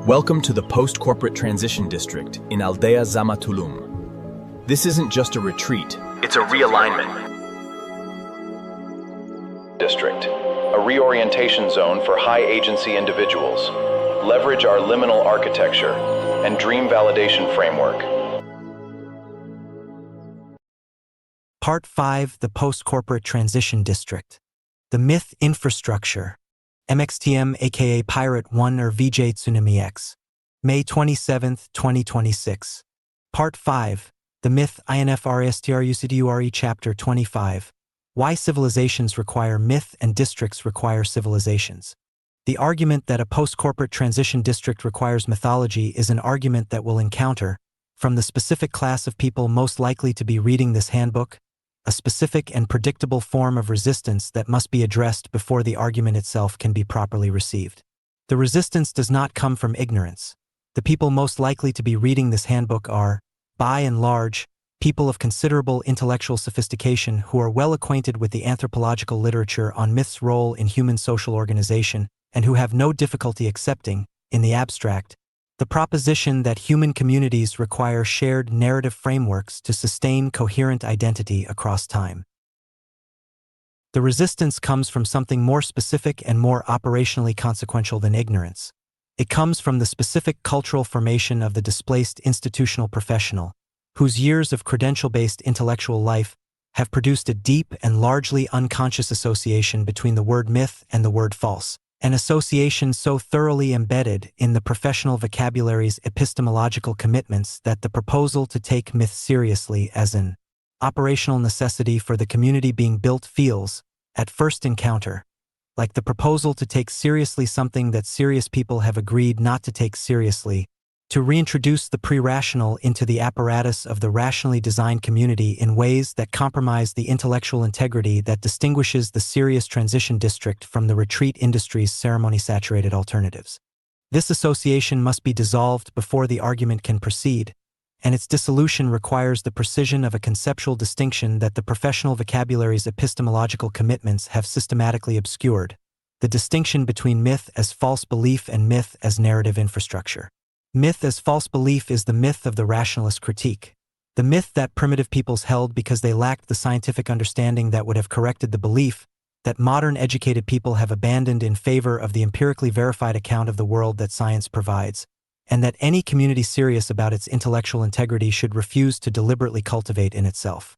Welcome to the post-corporate transition district in Aldea Zamatulum. This isn't just a retreat, it's a realignment. District, a reorientation zone for high-agency individuals. Leverage our liminal architecture and dream validation framework. Part 5, the post-corporate transition district. The myth infrastructure. MXTM aka Pirate 1 or VJ Tsunami X. May 27, 2026. Part 5. The myth INFRSTRUCDURE Chapter 25. Why civilizations require myth and districts require civilizations. The argument that a post-corporate transition district requires mythology is an argument that we'll encounter from the specific class of people most likely to be reading this handbook, a specific and predictable form of resistance that must be addressed before the argument itself can be properly received. The resistance does not come from ignorance. The people most likely to be reading this handbook are, by and large, people of considerable intellectual sophistication who are well acquainted with the anthropological literature on myth's role in human social organization and who have no difficulty accepting, in the abstract, the proposition that human communities require shared narrative frameworks to sustain coherent identity across time. The resistance comes from something more specific and more operationally consequential than ignorance. It comes from the specific cultural formation of the displaced institutional professional, whose years of credential-based intellectual life have produced a deep and largely unconscious association between the word myth and the word false. An association so thoroughly embedded in the professional vocabulary's epistemological commitments that the proposal to take myth seriously as an operational necessity for the community being built feels, at first encounter, like the proposal to take seriously something that serious people have agreed not to take seriously, to reintroduce the pre-rational into the apparatus of the rationally designed community in ways that compromise the intellectual integrity that distinguishes the serious transition district from the retreat industry's ceremony-saturated alternatives. This association must be dissolved before the argument can proceed, and its dissolution requires the precision of a conceptual distinction that the professional vocabulary's epistemological commitments have systematically obscured, the distinction between myth as false belief and myth as narrative infrastructure. Myth as false belief is the myth of the rationalist critique. The myth that primitive peoples held because they lacked the scientific understanding that would have corrected the belief that modern educated people have abandoned in favor of the empirically verified account of the world that science provides, and that any community serious about its intellectual integrity should refuse to deliberately cultivate in itself.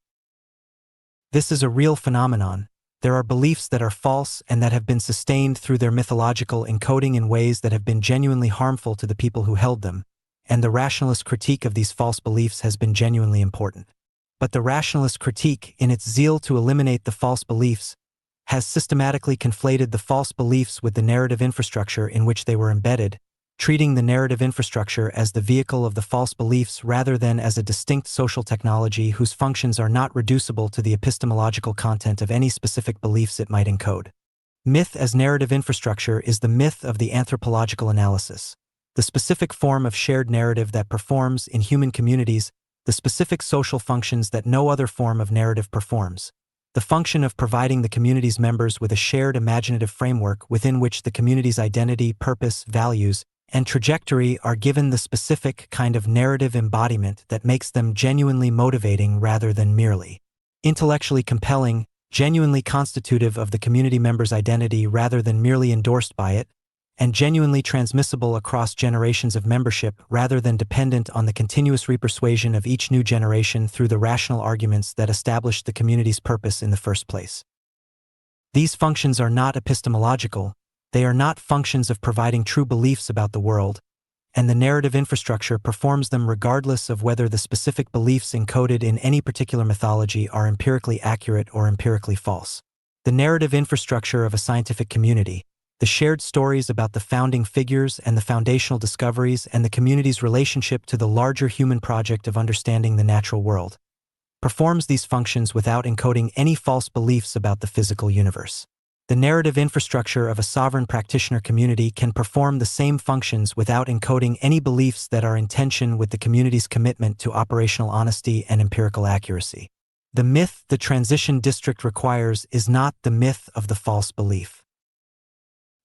This is a real phenomenon. There are beliefs that are false and that have been sustained through their mythological encoding in ways that have been genuinely harmful to the people who held them, and the rationalist critique of these false beliefs has been genuinely important. But the rationalist critique, in its zeal to eliminate the false beliefs, has systematically conflated the false beliefs with the narrative infrastructure in which they were embedded, treating the narrative infrastructure as the vehicle of the false beliefs rather than as a distinct social technology whose functions are not reducible to the epistemological content of any specific beliefs it might encode. Myth as narrative infrastructure is the myth of the anthropological analysis, the specific form of shared narrative that performs in human communities the specific social functions that no other form of narrative performs, the function of providing the community's members with a shared imaginative framework within which the community's identity, purpose, values, and trajectory are given the specific kind of narrative embodiment that makes them genuinely motivating rather than merely intellectually compelling, genuinely constitutive of the community member's identity rather than merely endorsed by it, and genuinely transmissible across generations of membership rather than dependent on the continuous repersuasion of each new generation through the rational arguments that established the community's purpose in the first place. These functions are not epistemological. They are not functions of providing true beliefs about the world, and the narrative infrastructure performs them regardless of whether the specific beliefs encoded in any particular mythology are empirically accurate or empirically false. The narrative infrastructure of a scientific community, the shared stories about the founding figures and the foundational discoveries and the community's relationship to the larger human project of understanding the natural world, performs these functions without encoding any false beliefs about the physical universe. The narrative infrastructure of a sovereign practitioner community can perform the same functions without encoding any beliefs that are in tension with the community's commitment to operational honesty and empirical accuracy. The myth the transition district requires is not the myth of the false belief.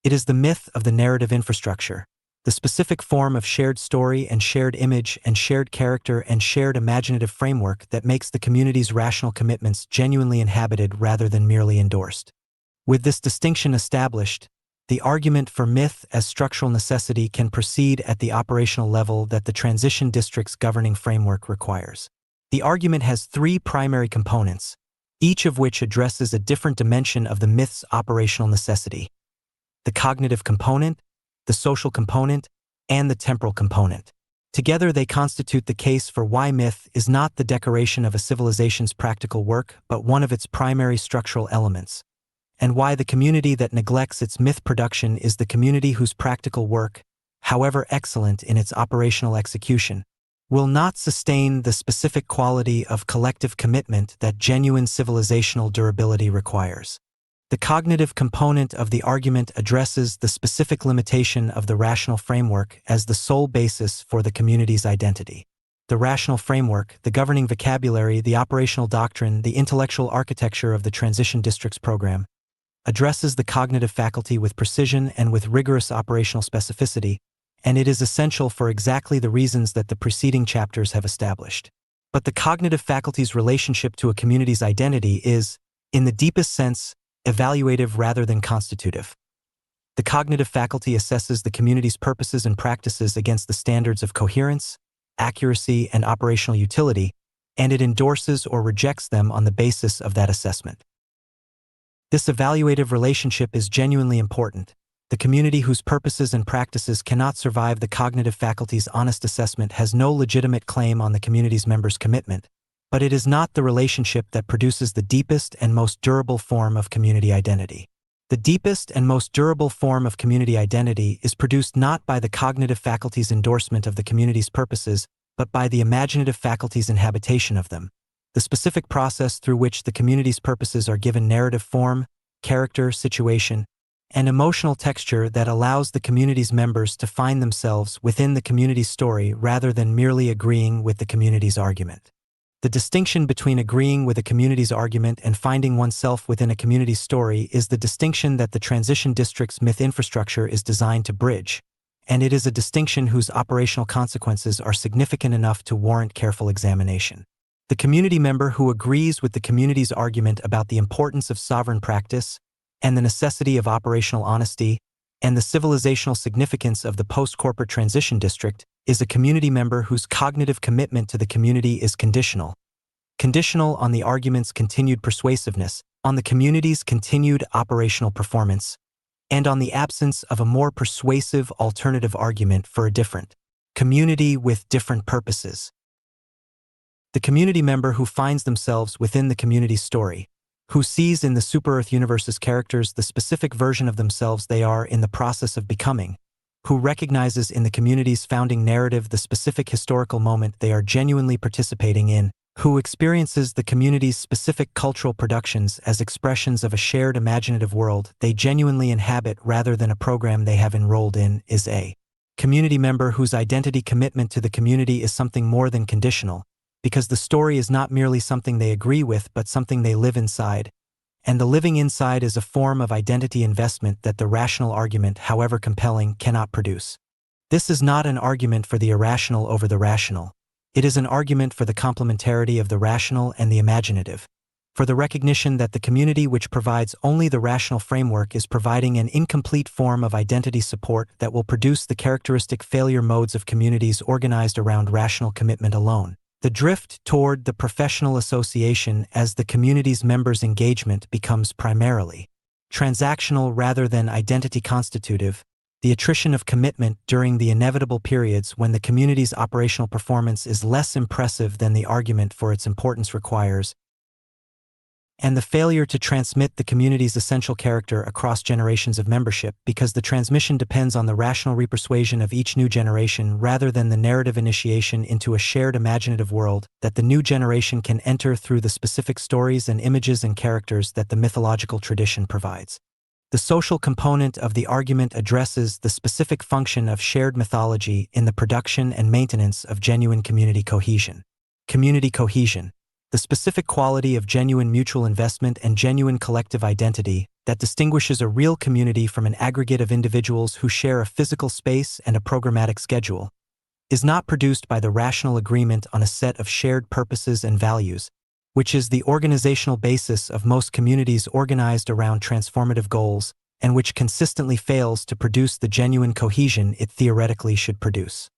It is the myth of the narrative infrastructure, the specific form of shared story and shared image and shared character and shared imaginative framework that makes the community's rational commitments genuinely inhabited rather than merely endorsed. With this distinction established, the argument for myth as structural necessity can proceed at the operational level that the transition district's governing framework requires. The argument has three primary components, each of which addresses a different dimension of the myth's operational necessity: the cognitive component, the social component, and the temporal component. Together they constitute the case for why myth is not the decoration of a civilization's practical work but one of its primary structural elements, and why the community that neglects its myth production is the community whose practical work, however excellent in its operational execution, will not sustain the specific quality of collective commitment that genuine civilizational durability requires. The cognitive component of the argument addresses the specific limitation of the rational framework as the sole basis for the community's identity. The rational framework, the governing vocabulary, the operational doctrine, the intellectual architecture of the transition districts program, addresses the cognitive faculty with precision and with rigorous operational specificity, and it is essential for exactly the reasons that the preceding chapters have established. But the cognitive faculty's relationship to a community's identity is, in the deepest sense, evaluative rather than constitutive. The cognitive faculty assesses the community's purposes and practices against the standards of coherence, accuracy, and operational utility, and it endorses or rejects them on the basis of that assessment. This evaluative relationship is genuinely important. The community whose purposes and practices cannot survive the cognitive faculty's honest assessment has no legitimate claim on the community's members' commitment, but it is not the relationship that produces the deepest and most durable form of community identity. The deepest and most durable form of community identity is produced not by the cognitive faculty's endorsement of the community's purposes, but by the imaginative faculty's inhabitation of them, the specific process through which the community's purposes are given narrative form, character, situation, and emotional texture that allows the community's members to find themselves within the community's story rather than merely agreeing with the community's argument. The distinction between agreeing with a community's argument and finding oneself within a community's story is the distinction that the transition district's myth infrastructure is designed to bridge, and it is a distinction whose operational consequences are significant enough to warrant careful examination. The community member who agrees with the community's argument about the importance of sovereign practice and the necessity of operational honesty and the civilizational significance of the post-corporate transition district is a community member whose cognitive commitment to the community is conditional on the argument's continued persuasiveness, on the community's continued operational performance, and on the absence of a more persuasive alternative argument for a different community with different purposes. The community member who finds themselves within the community's story, who sees in the super-Earth universe's characters the specific version of themselves they are in the process of becoming, who recognizes in the community's founding narrative the specific historical moment they are genuinely participating in, who experiences the community's specific cultural productions as expressions of a shared imaginative world they genuinely inhabit rather than a program they have enrolled in, is a community member whose identity commitment to the community is something more than conditional, because the story is not merely something they agree with but something they live inside, and the living inside is a form of identity investment that the rational argument, however compelling, cannot produce. This is not an argument for the irrational over the rational. It is an argument for the complementarity of the rational and the imaginative, for the recognition that the community which provides only the rational framework is providing an incomplete form of identity support that will produce the characteristic failure modes of communities organized around rational commitment alone. The drift toward the professional association as the community's members' engagement becomes primarily transactional rather than identity constitutive, the attrition of commitment during the inevitable periods when the community's operational performance is less impressive than the argument for its importance requires, and the failure to transmit the community's essential character across generations of membership because the transmission depends on the rational repersuasion of each new generation rather than the narrative initiation into a shared imaginative world that the new generation can enter through the specific stories and images and characters that the mythological tradition provides. The social component of the argument addresses the specific function of shared mythology in the production and maintenance of genuine community cohesion. Community cohesion, the specific quality of genuine mutual investment and genuine collective identity that distinguishes a real community from an aggregate of individuals who share a physical space and a programmatic schedule, is not produced by the rational agreement on a set of shared purposes and values, which is the organizational basis of most communities organized around transformative goals, and which consistently fails to produce the genuine cohesion it theoretically should produce.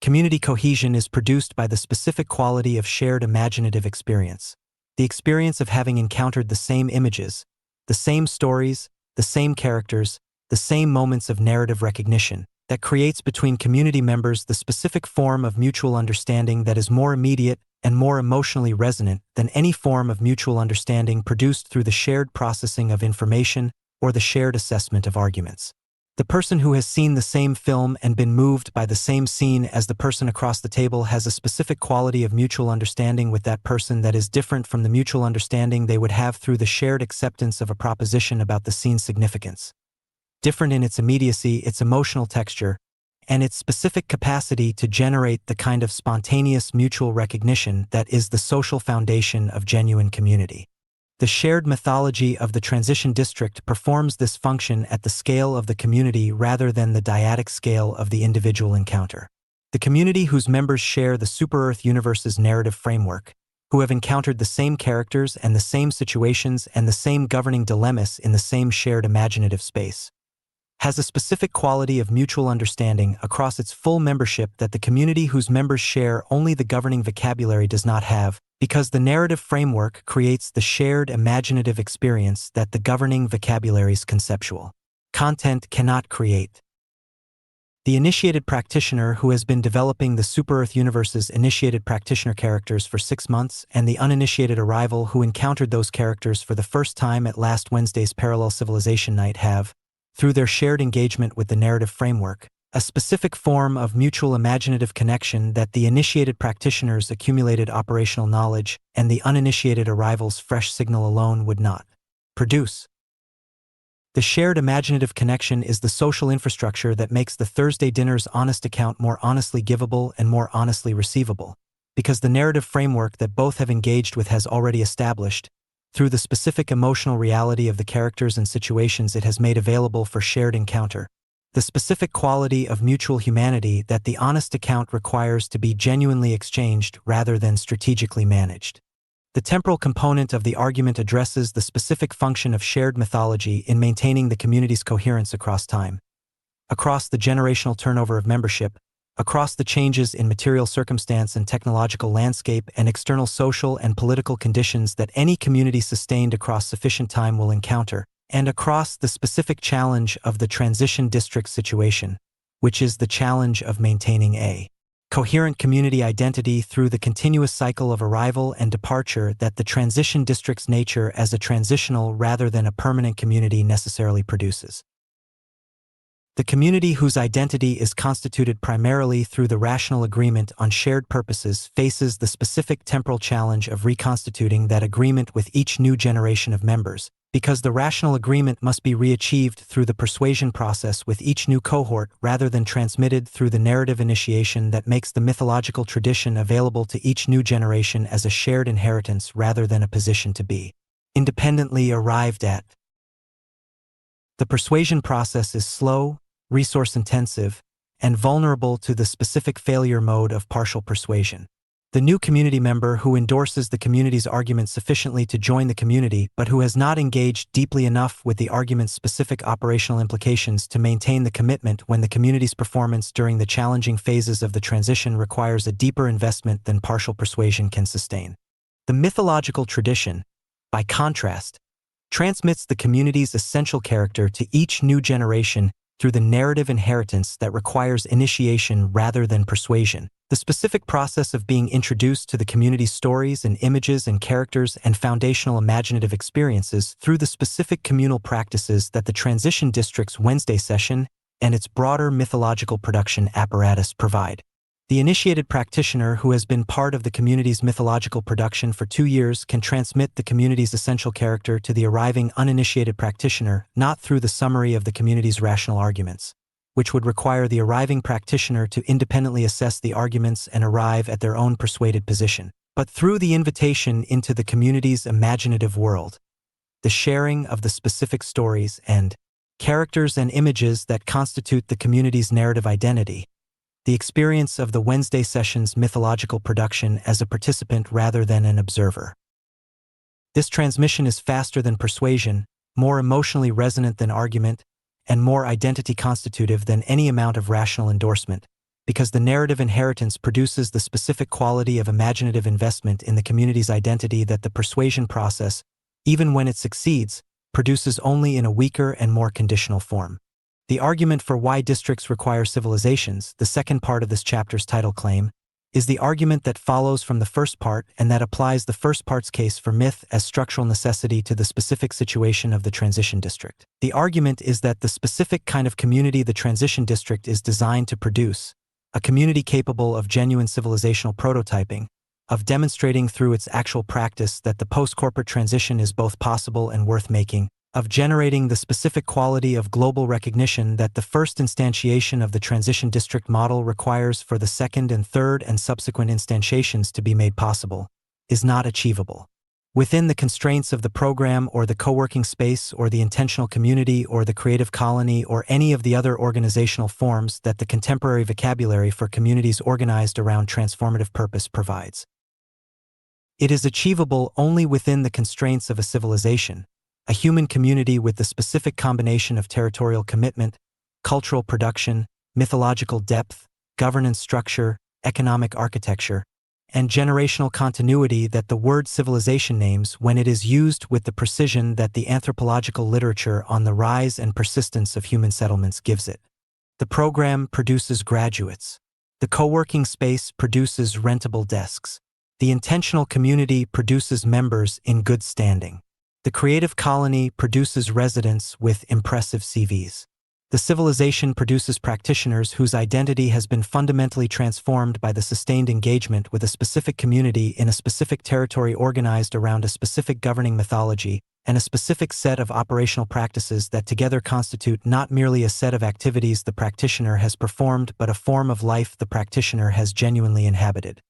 Community cohesion is produced by the specific quality of shared imaginative experience, the experience of having encountered the same images, the same stories, the same characters, the same moments of narrative recognition, that creates between community members the specific form of mutual understanding that is more immediate and more emotionally resonant than any form of mutual understanding produced through the shared processing of information or the shared assessment of arguments. The person who has seen the same film and been moved by the same scene as the person across the table has a specific quality of mutual understanding with that person that is different from the mutual understanding they would have through the shared acceptance of a proposition about the scene's significance. Different in its immediacy, its emotional texture, and its specific capacity to generate the kind of spontaneous mutual recognition that is the social foundation of genuine community. The shared mythology of the transition district performs this function at the scale of the community rather than the dyadic scale of the individual encounter. The community whose members share the Super-Earth universe's narrative framework, who have encountered the same characters and the same situations and the same governing dilemmas in the same shared imaginative space, has a specific quality of mutual understanding across its full membership that the community whose members share only the governing vocabulary does not have, because the narrative framework creates the shared imaginative experience that the governing vocabulary's conceptual content cannot create. The initiated practitioner who has been developing the Super-Earth universe's initiated practitioner characters for 6 months and the uninitiated arrival who encountered those characters for the first time at last Wednesday's Parallel Civilization Night have, through their shared engagement with the narrative framework, a specific form of mutual imaginative connection that the initiated practitioner's accumulated operational knowledge and the uninitiated arrival's fresh signal alone would not produce. The shared imaginative connection is the social infrastructure that makes the Thursday dinner's honest account more honestly givable and more honestly receivable, because the narrative framework that both have engaged with has already established, through the specific emotional reality of the characters and situations it has made available for shared encounter, the specific quality of mutual humanity that the honest account requires to be genuinely exchanged rather than strategically managed. The temporal component of the argument addresses the specific function of shared mythology in maintaining the community's coherence across time, across the generational turnover of membership, across the changes in material circumstance and technological landscape and external social and political conditions that any community sustained across sufficient time will encounter, and across the specific challenge of the transition district situation, which is the challenge of maintaining a coherent community identity through the continuous cycle of arrival and departure that the transition district's nature as a transitional rather than a permanent community necessarily produces. The community whose identity is constituted primarily through the rational agreement on shared purposes faces the specific temporal challenge of reconstituting that agreement with each new generation of members, because the rational agreement must be reachieved through the persuasion process with each new cohort rather than transmitted through the narrative initiation that makes the mythological tradition available to each new generation as a shared inheritance rather than a position to be independently arrived at. The persuasion process is slow, resource-intensive, and vulnerable to the specific failure mode of partial persuasion. The new community member who endorses the community's argument sufficiently to join the community but who has not engaged deeply enough with the argument's specific operational implications to maintain the commitment when the community's performance during the challenging phases of the transition requires a deeper investment than partial persuasion can sustain. The mythological tradition, by contrast, transmits the community's essential character to each new generation through the narrative inheritance that requires initiation rather than persuasion. The specific process of being introduced to the community's stories and images and characters and foundational imaginative experiences through the specific communal practices that the transition district's Wednesday session and its broader mythological production apparatus provide. The initiated practitioner who has been part of the community's mythological production for 2 years can transmit the community's essential character to the arriving uninitiated practitioner not through the summary of the community's rational arguments, which would require the arriving practitioner to independently assess the arguments and arrive at their own persuaded position, but through the invitation into the community's imaginative world, the sharing of the specific stories and characters and images that constitute the community's narrative identity, the experience of the Wednesday session's mythological production as a participant rather than an observer. This transmission is faster than persuasion, more emotionally resonant than argument, and more identity constitutive than any amount of rational endorsement, because the narrative inheritance produces the specific quality of imaginative investment in the community's identity that the persuasion process, even when it succeeds, produces only in a weaker and more conditional form. The argument for why districts require civilizations, the second part of this chapter's title claim, is the argument that follows from the first part and that applies the first part's case for myth as structural necessity to the specific situation of the transition district. The argument is that the specific kind of community the transition district is designed to produce, a community capable of genuine civilizational prototyping, of demonstrating through its actual practice that the post-corporate transition is both possible and worth making, of generating the specific quality of global recognition that the first instantiation of the transition district model requires for the second and third and subsequent instantiations to be made possible, is not achievable. Within the constraints of the program or the co-working space or the intentional community or the creative colony or any of the other organizational forms that the contemporary vocabulary for communities organized around transformative purpose provides. It is achievable only within the constraints of a civilization, a human community with the specific combination of territorial commitment, cultural production, mythological depth, governance structure, economic architecture, and generational continuity that the word civilization names when it is used with the precision that the anthropological literature on the rise and persistence of human settlements gives it. The program produces graduates. The co-working space produces rentable desks. The intentional community produces members in good standing. The creative colony produces residents with impressive CVs. The civilization produces practitioners whose identity has been fundamentally transformed by the sustained engagement with a specific community in a specific territory organized around a specific governing mythology and a specific set of operational practices that together constitute not merely a set of activities the practitioner has performed but a form of life the practitioner has genuinely inhabited.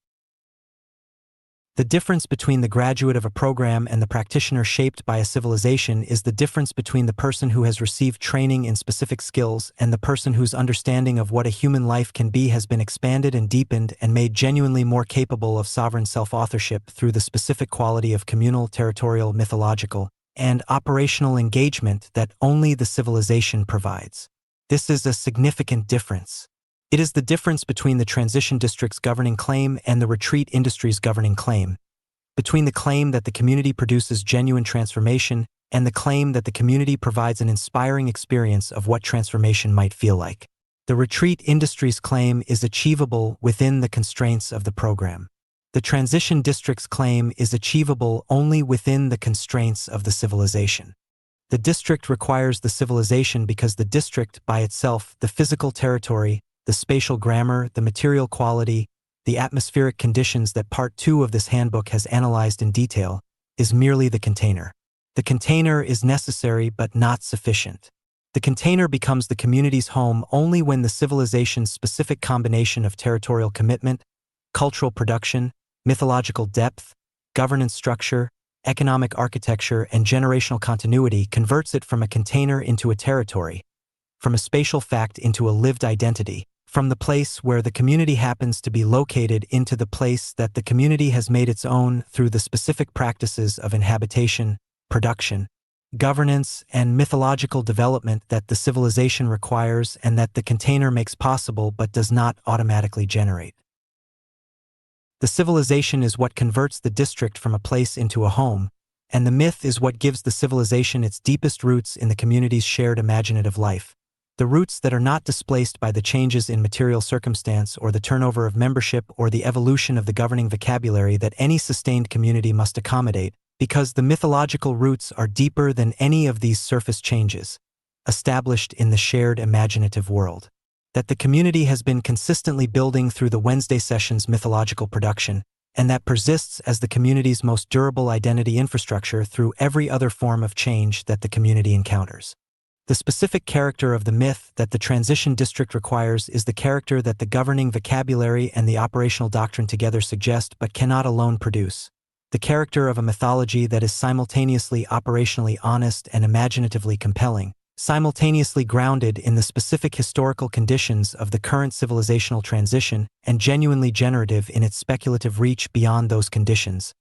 The difference between the graduate of a program and the practitioner shaped by a civilization is the difference between the person who has received training in specific skills and the person whose understanding of what a human life can be has been expanded and deepened and made genuinely more capable of sovereign self-authorship through the specific quality of communal, territorial, mythological, and operational engagement that only the civilization provides. This is a significant difference. It is the difference between the transition district's governing claim and the retreat industry's governing claim, between the claim that the community produces genuine transformation and the claim that the community provides an inspiring experience of what transformation might feel like. The retreat industry's claim is achievable within the constraints of the program. The transition district's claim is achievable only within the constraints of the civilization. The district requires the civilization because the district, by itself, the physical territory, the spatial grammar, the material quality, the atmospheric conditions that Part 2 of this handbook has analyzed in detail, is merely the container. The container is necessary but not sufficient. The container becomes the community's home only when the civilization's specific combination of territorial commitment, cultural production, mythological depth, governance structure, economic architecture, and generational continuity converts it from a container into a territory, from a spatial fact into a lived identity, from the place where the community happens to be located into the place that the community has made its own through the specific practices of inhabitation, production, governance, and mythological development that the civilization requires and that the container makes possible but does not automatically generate. The civilization is what converts the district from a place into a home, and the myth is what gives the civilization its deepest roots in the community's shared imaginative life. The roots that are not displaced by the changes in material circumstance or the turnover of membership or the evolution of the governing vocabulary that any sustained community must accommodate, because the mythological roots are deeper than any of these surface changes, established in the shared imaginative world, that the community has been consistently building through the Wednesday session's mythological production, and that persists as the community's most durable identity infrastructure through every other form of change that the community encounters. The specific character of the myth that the transition district requires is the character that the governing vocabulary and the operational doctrine together suggest but cannot alone produce. the character of a mythology that is simultaneously operationally honest and imaginatively compelling, simultaneously grounded in the specific historical conditions of the current civilizational transition and genuinely generative in its speculative reach beyond those conditions,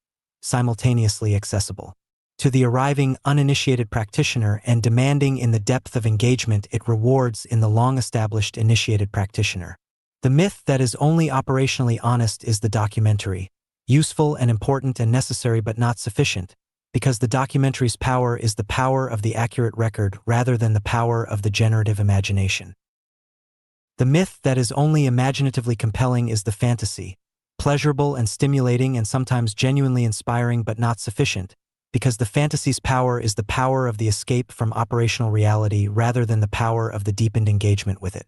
simultaneously accessible to the arriving uninitiated practitioner and demanding in the depth of engagement it rewards in the long-established initiated practitioner. The myth that is only operationally honest is the documentary, useful and important and necessary but not sufficient, because the documentary's power is the power of the accurate record rather than the power of the generative imagination. The myth that is only imaginatively compelling is the fantasy, pleasurable and stimulating and sometimes genuinely inspiring but not sufficient, because the fantasy's power is the power of the escape from operational reality rather than the power of the deepened engagement with it.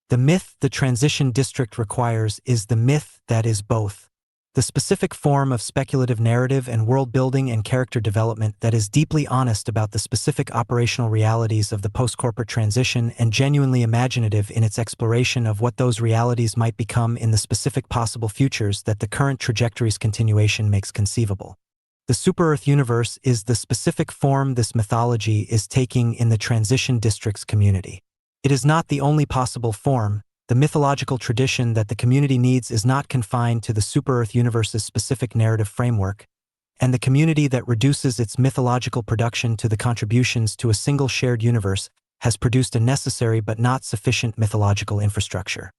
The myth the transition district requires is the myth that is both the specific form of speculative narrative and world-building and character development that is deeply honest about the specific operational realities of the post-corporate transition and genuinely imaginative in its exploration of what those realities might become in the specific possible futures that the current trajectory's continuation makes conceivable. The super-Earth universe is the specific form this mythology is taking in the transition district's community. It is not the only possible form. The mythological tradition that the community needs is not confined to the super-Earth universe's specific narrative framework, and the community that reduces its mythological production to the contributions to a single shared universe has produced a necessary but not sufficient mythological infrastructure.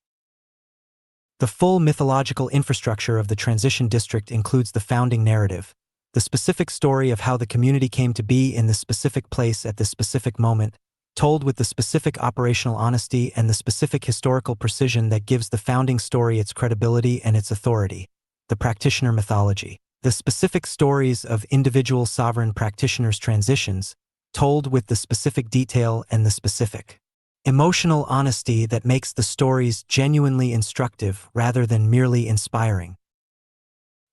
The full mythological infrastructure of the transition district includes the founding narrative, the specific story of how the community came to be in this specific place at this specific moment, told with the specific operational honesty and the specific historical precision that gives the founding story its credibility and its authority, the practitioner mythology, the specific stories of individual sovereign practitioners' transitions, told with the specific detail and the specific emotional honesty that makes the stories genuinely instructive rather than merely inspiring.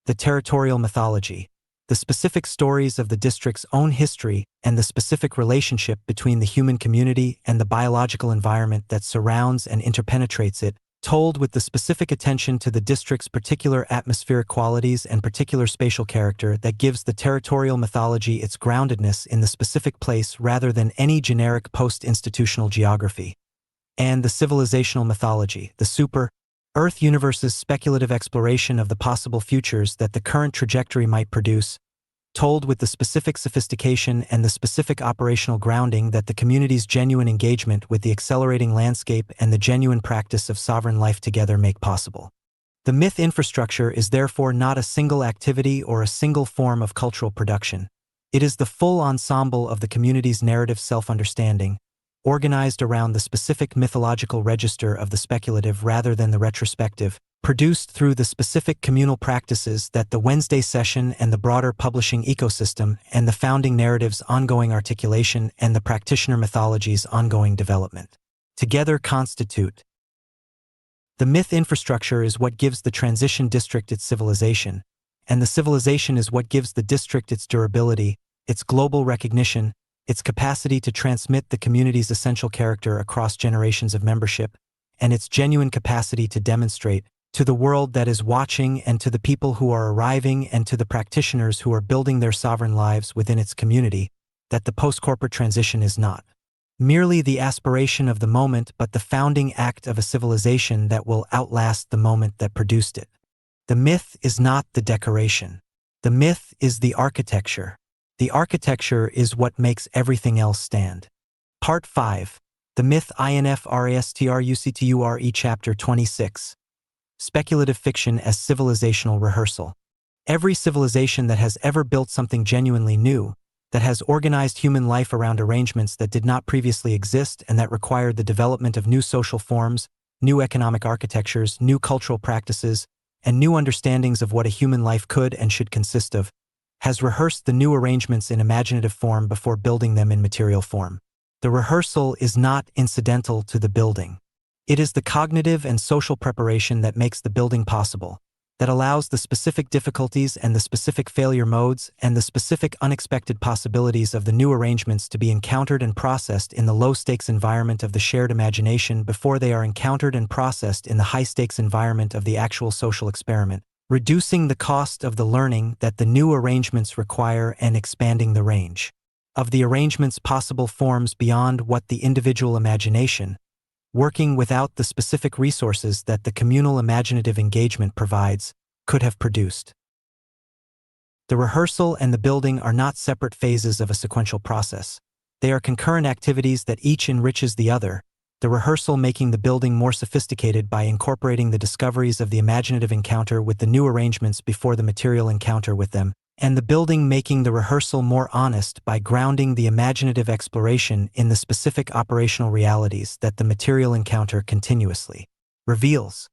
The territorial mythology, the specific stories of the district's own history and the specific relationship between the human community and the biological environment that surrounds and interpenetrates it, told with the specific attention to the district's particular atmospheric qualities and particular spatial character that gives the territorial mythology its groundedness in the specific place rather than any generic post-institutional geography. And the civilizational mythology, the super-Earth universe's speculative exploration of the possible futures that the current trajectory might produce, told with the specific sophistication and the specific operational grounding that the community's genuine engagement with the accelerating landscape and the genuine practice of sovereign life together make possible. The myth infrastructure is therefore not a single activity or a single form of cultural production. It is the full ensemble of the community's narrative self-understanding, organized around the specific mythological register of the speculative rather than the retrospective, produced through the specific communal practices that the Wednesday session and the broader publishing ecosystem and the founding narrative's ongoing articulation and the practitioner mythology's ongoing development together constitute. The myth infrastructure is what gives the transition district its civilization, and the civilization is what gives the district its durability, its global recognition, its capacity to transmit the community's essential character across generations of membership, and its genuine capacity to demonstrate, to the world that is watching and to the people who are arriving and to the practitioners who are building their sovereign lives within its community, that the post-corporate transition is not merely the aspiration of the moment but the founding act of a civilization that will outlast the moment that produced it. The myth is not the decoration. The myth is the architecture. The architecture is what makes everything else stand. Part 5. The Myth INFRASTRUCTURE Chapter 26. Speculative Fiction as Civilizational Rehearsal. Every civilization that has ever built something genuinely new, that has organized human life around arrangements that did not previously exist and that required the development of new social forms, new economic architectures, new cultural practices, and new understandings of what a human life could and should consist of, has rehearsed the new arrangements in imaginative form before building them in material form. The rehearsal is not incidental to the building. It is the cognitive and social preparation that makes the building possible, that allows the specific difficulties and the specific failure modes and the specific unexpected possibilities of the new arrangements to be encountered and processed in the low-stakes environment of the shared imagination before they are encountered and processed in the high-stakes environment of the actual social experiment, reducing the cost of the learning that the new arrangements require and expanding the range of the arrangement's possible forms beyond what the individual imagination, working without the specific resources that the communal imaginative engagement provides, could have produced. The rehearsal and the building are not separate phases of a sequential process. They are concurrent activities that each enriches the other, the rehearsal making the building more sophisticated by incorporating the discoveries of the imaginative encounter with the new arrangements before the material encounter with them, and the building making the rehearsal more honest by grounding the imaginative exploration in the specific operational realities that the material encounter continuously reveals.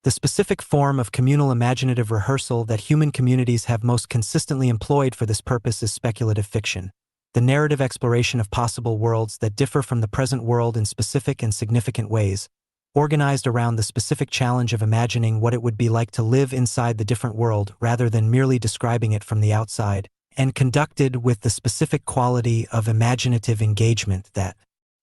The specific form of communal imaginative rehearsal that human communities have most consistently employed for this purpose is speculative fiction, the narrative exploration of possible worlds that differ from the present world in specific and significant ways, organized around the specific challenge of imagining what it would be like to live inside the different world rather than merely describing it from the outside, and conducted with the specific quality of imaginative engagement that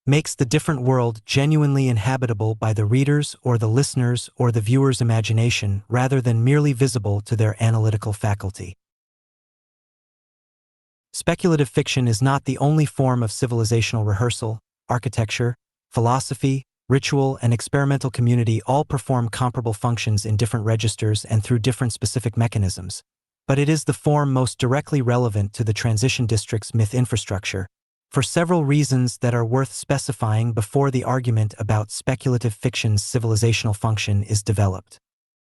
makes the different world genuinely inhabitable by the reader's or the listener's or the viewer's imagination rather than merely visible to their analytical faculty. Speculative fiction is not the only form of civilizational rehearsal. Architecture, philosophy, ritual, and experimental community all perform comparable functions in different registers and through different specific mechanisms, but it is the form most directly relevant to the transition district's myth infrastructure, for several reasons that are worth specifying before the argument about speculative fiction's civilizational function is developed.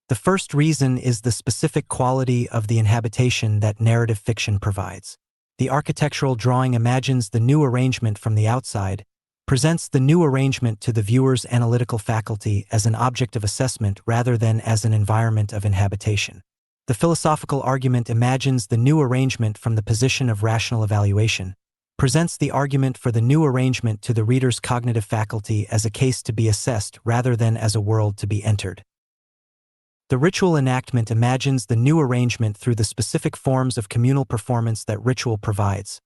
The first reason is the specific quality of the inhabitation that narrative fiction provides. The architectural drawing imagines the new arrangement from the outside, presents the new arrangement to the viewer's analytical faculty as an object of assessment rather than as an environment of inhabitation. The philosophical argument imagines the new arrangement from the position of rational evaluation, presents the argument for the new arrangement to the reader's cognitive faculty as a case to be assessed rather than as a world to be entered. The ritual enactment imagines the new arrangement through the specific forms of communal performance that ritual provides,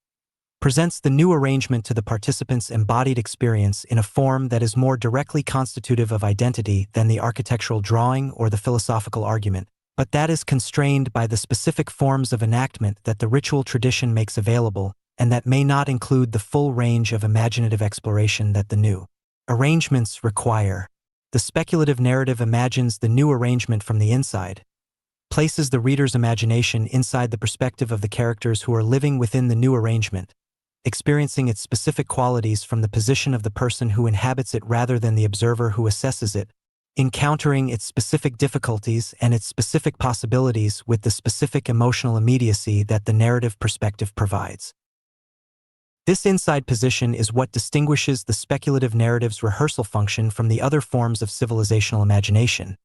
presents the new arrangement to the participants' embodied experience in a form that is more directly constitutive of identity than the architectural drawing or the philosophical argument, but that is constrained by the specific forms of enactment that the ritual tradition makes available and that may not include the full range of imaginative exploration that the new arrangements require. The speculative narrative imagines the new arrangement from the inside, places the reader's imagination inside the perspective of the characters who are living within the new arrangement, experiencing its specific qualities from the position of the person who inhabits it rather than the observer who assesses it, encountering its specific difficulties and its specific possibilities with the specific emotional immediacy that the narrative perspective provides. This inside position is what distinguishes the speculative narrative's rehearsal function from the other forms of civilizational imagination.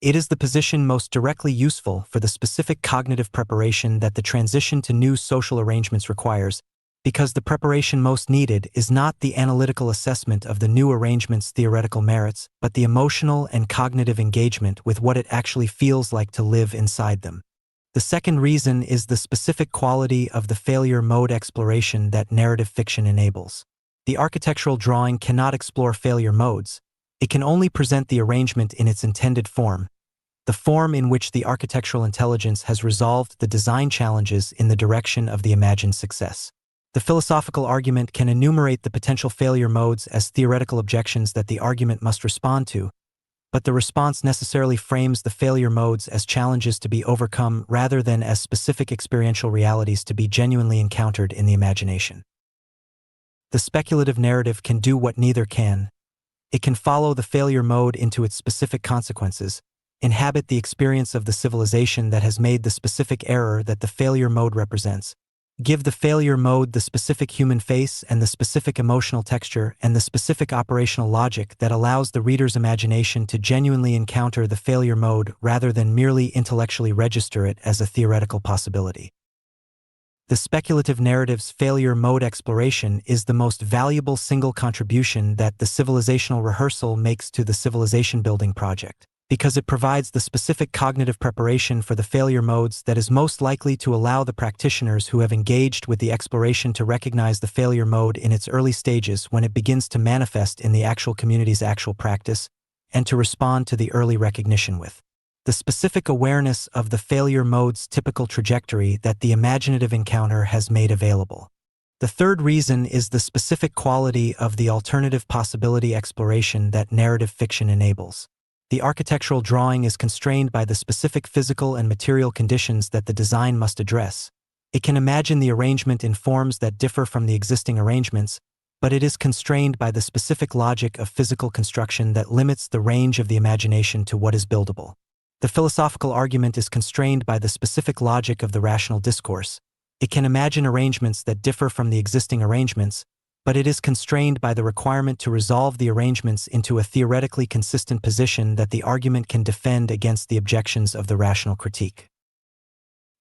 It is the position most directly useful for the specific cognitive preparation that the transition to new social arrangements requires, because the preparation most needed is not the analytical assessment of the new arrangement's theoretical merits, but the emotional and cognitive engagement with what it actually feels like to live inside them. The second reason is the specific quality of the failure mode exploration that narrative fiction enables. The architectural drawing cannot explore failure modes. It can only present the arrangement in its intended form, the form in which the architectural intelligence has resolved the design challenges in the direction of the imagined success. The philosophical argument can enumerate the potential failure modes as theoretical objections that the argument must respond to, but the response necessarily frames the failure modes as challenges to be overcome rather than as specific experiential realities to be genuinely encountered in the imagination. The speculative narrative can do what neither can. It can follow the failure mode into its specific consequences, inhabit the experience of the civilization that has made the specific error that the failure mode represents, give the failure mode the specific human face and the specific emotional texture and the specific operational logic that allows the reader's imagination to genuinely encounter the failure mode rather than merely intellectually register it as a theoretical possibility. The speculative narrative's failure mode exploration is the most valuable single contribution that the civilizational rehearsal makes to the civilization building project, because it provides the specific cognitive preparation for the failure modes that is most likely to allow the practitioners who have engaged with the exploration to recognize the failure mode in its early stages when it begins to manifest in the actual community's actual practice, and to respond to the early recognition with the specific awareness of the failure mode's typical trajectory that the imaginative encounter has made available. The third reason is the specific quality of the alternative possibility exploration that narrative fiction enables. The architectural drawing is constrained by the specific physical and material conditions that the design must address. It can imagine the arrangement in forms that differ from the existing arrangements, but it is constrained by the specific logic of physical construction that limits the range of the imagination to what is buildable. The philosophical argument is constrained by the specific logic of the rational discourse. It can imagine arrangements that differ from the existing arrangements, but it is constrained by the requirement to resolve the arrangements into a theoretically consistent position that the argument can defend against the objections of the rational critique.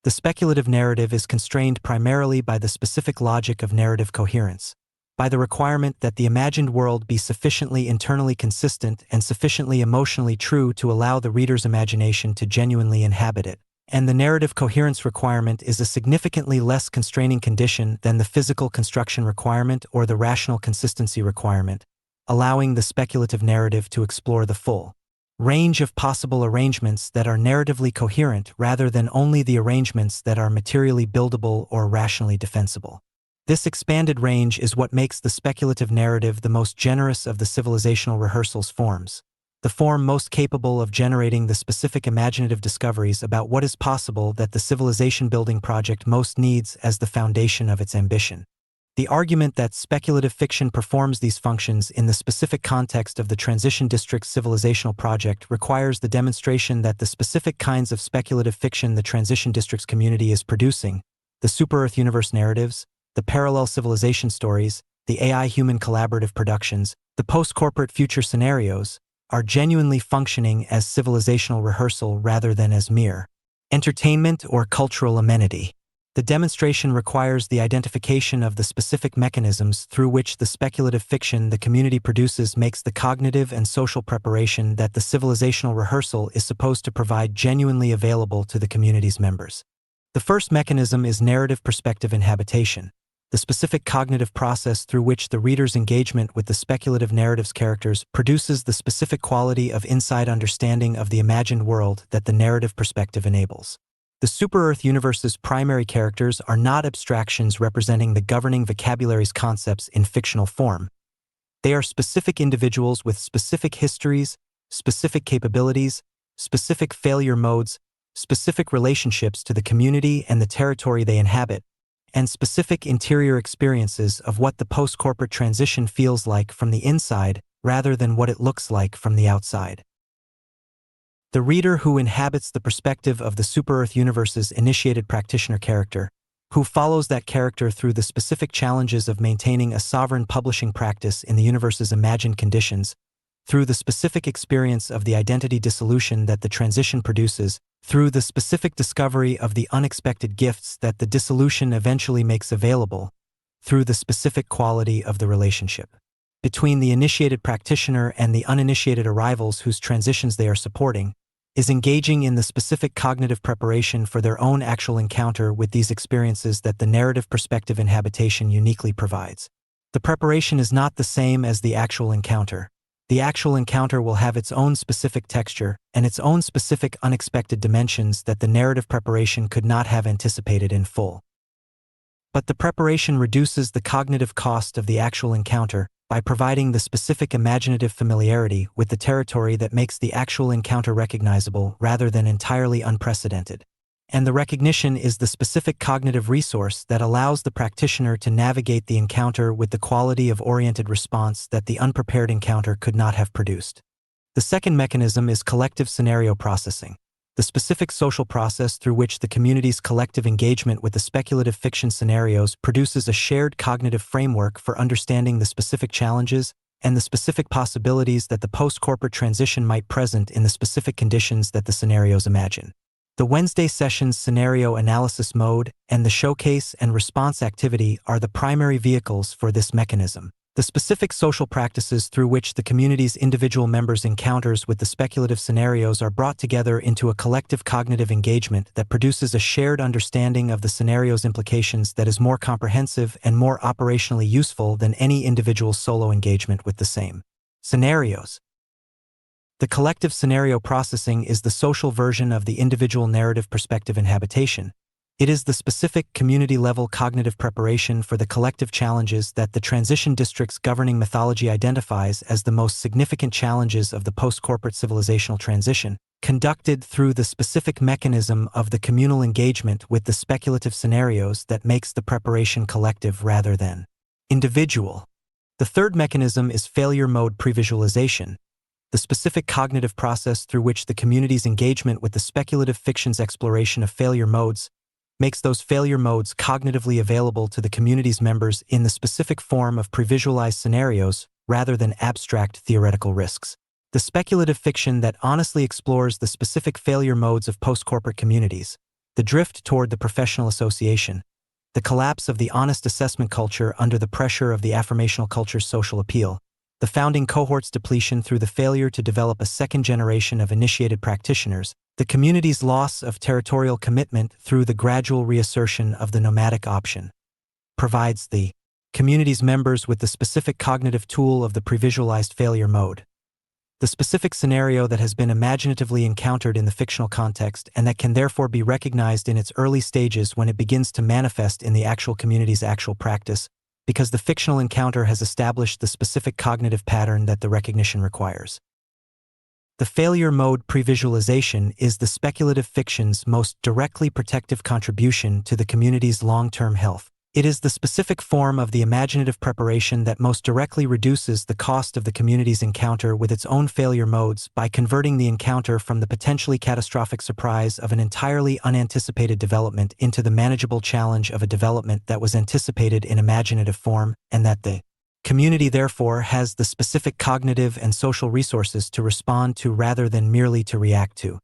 The speculative narrative is constrained primarily by the specific logic of narrative coherence, by the requirement that the imagined world be sufficiently internally consistent and sufficiently emotionally true to allow the reader's imagination to genuinely inhabit it. And the narrative coherence requirement is a significantly less constraining condition than the physical construction requirement or the rational consistency requirement, allowing the speculative narrative to explore the full range of possible arrangements that are narratively coherent rather than only the arrangements that are materially buildable or rationally defensible. This expanded range is what makes the speculative narrative the most generous of the civilizational rehearsals forms, the form most capable of generating the specific imaginative discoveries about what is possible that the civilization-building project most needs as the foundation of its ambition. The argument that speculative fiction performs these functions in the specific context of the Transition District's civilizational project requires the demonstration that the specific kinds of speculative fiction the Transition District's community is producing, the super-Earth universe narratives, the parallel civilization stories, the AI-human collaborative productions, the post-corporate future scenarios, are genuinely functioning as civilizational rehearsal rather than as mere entertainment or cultural amenity. The demonstration requires the identification of the specific mechanisms through which the speculative fiction the community produces makes the cognitive and social preparation that the civilizational rehearsal is supposed to provide genuinely available to the community's members. The first mechanism is narrative perspective inhabitation, the specific cognitive process through which the reader's engagement with the speculative narrative's characters produces the specific quality of inside understanding of the imagined world that the narrative perspective enables. The super-Earth universe's primary characters are not abstractions representing the governing vocabulary's concepts in fictional form. They are specific individuals with specific histories, specific capabilities, specific failure modes, specific relationships to the community and the territory they inhabit, and specific interior experiences of what the post-corporate transition feels like from the inside rather than what it looks like from the outside. The reader who inhabits the perspective of the super-Earth universe's initiated practitioner character, who follows that character through the specific challenges of maintaining a sovereign publishing practice in the universe's imagined conditions, through the specific experience of the identity dissolution that the transition produces, through the specific discovery of the unexpected gifts that the dissolution eventually makes available, through the specific quality of the relationship between the initiated practitioner and the uninitiated arrivals whose transitions they are supporting, is engaging in the specific cognitive preparation for their own actual encounter with these experiences that the narrative perspective inhabitation uniquely provides. The preparation is not the same as the actual encounter. The actual encounter will have its own specific texture and its own specific unexpected dimensions that the narrative preparation could not have anticipated in full. But the preparation reduces the cognitive cost of the actual encounter by providing the specific imaginative familiarity with the territory that makes the actual encounter recognizable rather than entirely unprecedented. And the recognition is the specific cognitive resource that allows the practitioner to navigate the encounter with the quality of oriented response that the unprepared encounter could not have produced. The second mechanism is collective scenario processing, the specific social process through which the community's collective engagement with the speculative fiction scenarios produces a shared cognitive framework for understanding the specific challenges and the specific possibilities that the post-corporate transition might present in the specific conditions that the scenarios imagine. The Wednesday session's scenario analysis mode and the showcase and response activity are the primary vehicles for this mechanism. The specific social practices through which the community's individual members' encounters with the speculative scenarios are brought together into a collective cognitive engagement that produces a shared understanding of the scenario's implications that is more comprehensive and more operationally useful than any individual solo engagement with the same scenarios. The collective scenario processing is the social version of the individual narrative perspective inhabitation. It is the specific community-level cognitive preparation for the collective challenges that the transition district's governing mythology identifies as the most significant challenges of the post-corporate civilizational transition, conducted through the specific mechanism of the communal engagement with the speculative scenarios that makes the preparation collective rather than individual. The third mechanism is failure mode previsualization, the specific cognitive process through which the community's engagement with the speculative fiction's exploration of failure modes makes those failure modes cognitively available to the community's members in the specific form of previsualized scenarios rather than abstract theoretical risks. The speculative fiction that honestly explores the specific failure modes of post-corporate communities, the drift toward the professional association, the collapse of the honest assessment culture under the pressure of the affirmational culture's social appeal, the founding cohort's depletion through the failure to develop a second generation of initiated practitioners, the community's loss of territorial commitment through the gradual reassertion of the nomadic option, provides the community's members with the specific cognitive tool of the previsualized failure mode. The specific scenario that has been imaginatively encountered in the fictional context and that can therefore be recognized in its early stages when it begins to manifest in the actual community's actual practice, because the fictional encounter has established the specific cognitive pattern that the recognition requires. The failure mode previsualization is the speculative fiction's most directly protective contribution to the community's long-term health. It is the specific form of the imaginative preparation that most directly reduces the cost of the community's encounter with its own failure modes by converting the encounter from the potentially catastrophic surprise of an entirely unanticipated development into the manageable challenge of a development that was anticipated in imaginative form, and that the community therefore has the specific cognitive and social resources to respond to rather than merely to react to.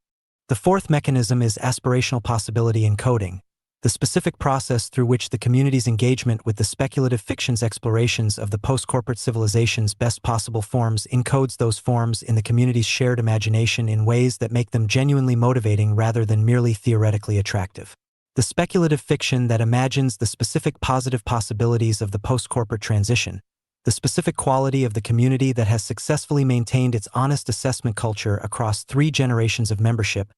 The fourth mechanism is aspirational possibility encoding, the specific process through which the community's engagement with the speculative fiction's explorations of the post-corporate civilization's best possible forms encodes those forms in the community's shared imagination in ways that make them genuinely motivating rather than merely theoretically attractive. The speculative fiction that imagines the specific positive possibilities of the post-corporate transition, the specific quality of the community that has successfully maintained its honest assessment culture across 3 generations of membership,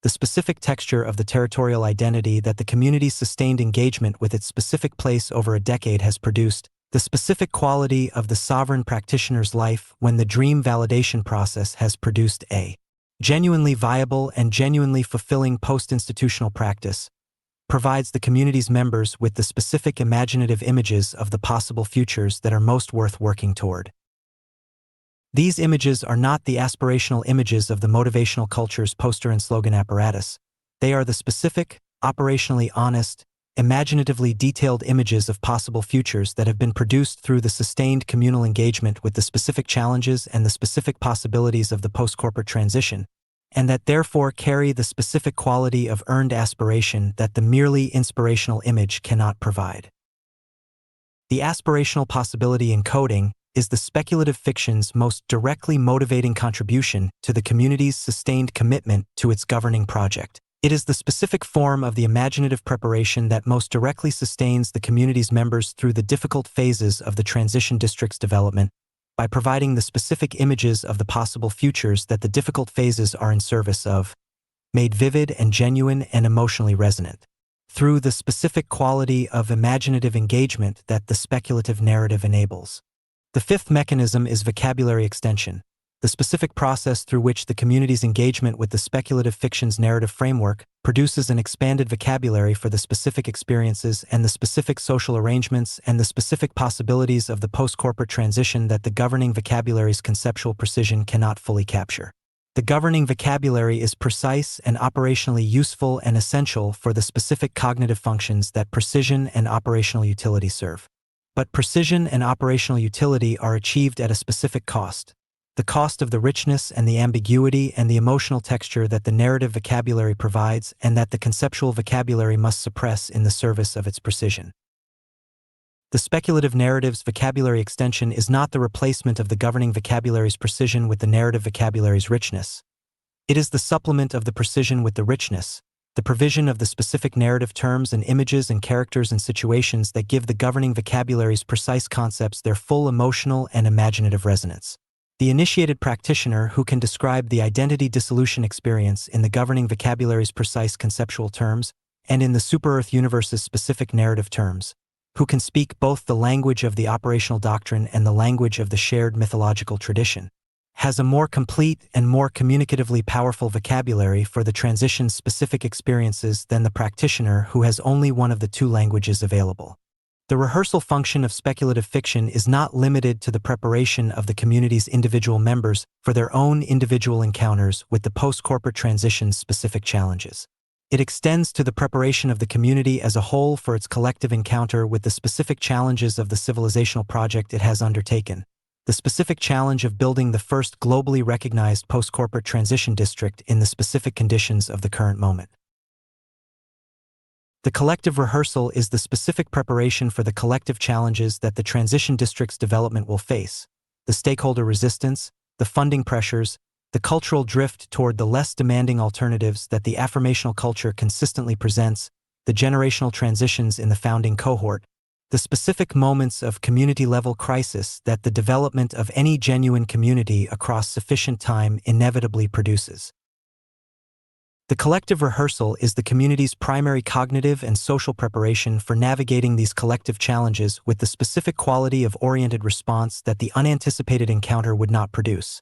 the specific texture of the territorial identity that the community's sustained engagement with its specific place over a decade has produced, the specific quality of the sovereign practitioner's life when the dream validation process has produced a genuinely viable and genuinely fulfilling post-institutional practice, provides the community's members with the specific imaginative images of the possible futures that are most worth working toward. These images are not the aspirational images of the motivational culture's poster and slogan apparatus. They are the specific, operationally honest, imaginatively detailed images of possible futures that have been produced through the sustained communal engagement with the specific challenges and the specific possibilities of the post-corporate transition, and that therefore carry the specific quality of earned aspiration that the merely inspirational image cannot provide. The aspirational possibility encoding is the speculative fiction's most directly motivating contribution to the community's sustained commitment to its governing project. It is the specific form of the imaginative preparation that most directly sustains the community's members through the difficult phases of the transition district's development, by providing the specific images of the possible futures that the difficult phases are in service of, made vivid and genuine and emotionally resonant, through the specific quality of imaginative engagement that the speculative narrative enables. The fifth mechanism is vocabulary extension, the specific process through which the community's engagement with the speculative fiction's narrative framework produces an expanded vocabulary for the specific experiences and the specific social arrangements and the specific possibilities of the post-corporate transition that the governing vocabulary's conceptual precision cannot fully capture. The governing vocabulary is precise and operationally useful and essential for the specific cognitive functions that precision and operational utility serve. But precision and operational utility are achieved at a specific cost. The cost of the richness and the ambiguity and the emotional texture that the narrative vocabulary provides and that the conceptual vocabulary must suppress in the service of its precision. The speculative narrative's vocabulary extension is not the replacement of the governing vocabulary's precision with the narrative vocabulary's richness. It is the supplement of the precision with the richness, the provision of the specific narrative terms and images and characters and situations that give the governing vocabulary's precise concepts their full emotional and imaginative resonance. The initiated practitioner who can describe the identity dissolution experience in the governing vocabulary's precise conceptual terms and in the super-Earth universe's specific narrative terms, who can speak both the language of the operational doctrine and the language of the shared mythological tradition, has a more complete and more communicatively powerful vocabulary for the transition's specific experiences than the practitioner who has only one of the two languages available. The rehearsal function of speculative fiction is not limited to the preparation of the community's individual members for their own individual encounters with the post-corporate transition's specific challenges. It extends to the preparation of the community as a whole for its collective encounter with the specific challenges of the civilizational project it has undertaken. The specific challenge of building the first globally recognized post-corporate transition district in the specific conditions of the current moment. The collective rehearsal is the specific preparation for the collective challenges that the transition district's development will face: the stakeholder resistance, the funding pressures, the cultural drift toward the less demanding alternatives that the affirmational culture consistently presents, the generational transitions in the founding cohort, the specific moments of community-level crisis that the development of any genuine community across sufficient time inevitably produces. The collective rehearsal is the community's primary cognitive and social preparation for navigating these collective challenges with the specific quality of oriented response that the unanticipated encounter would not produce.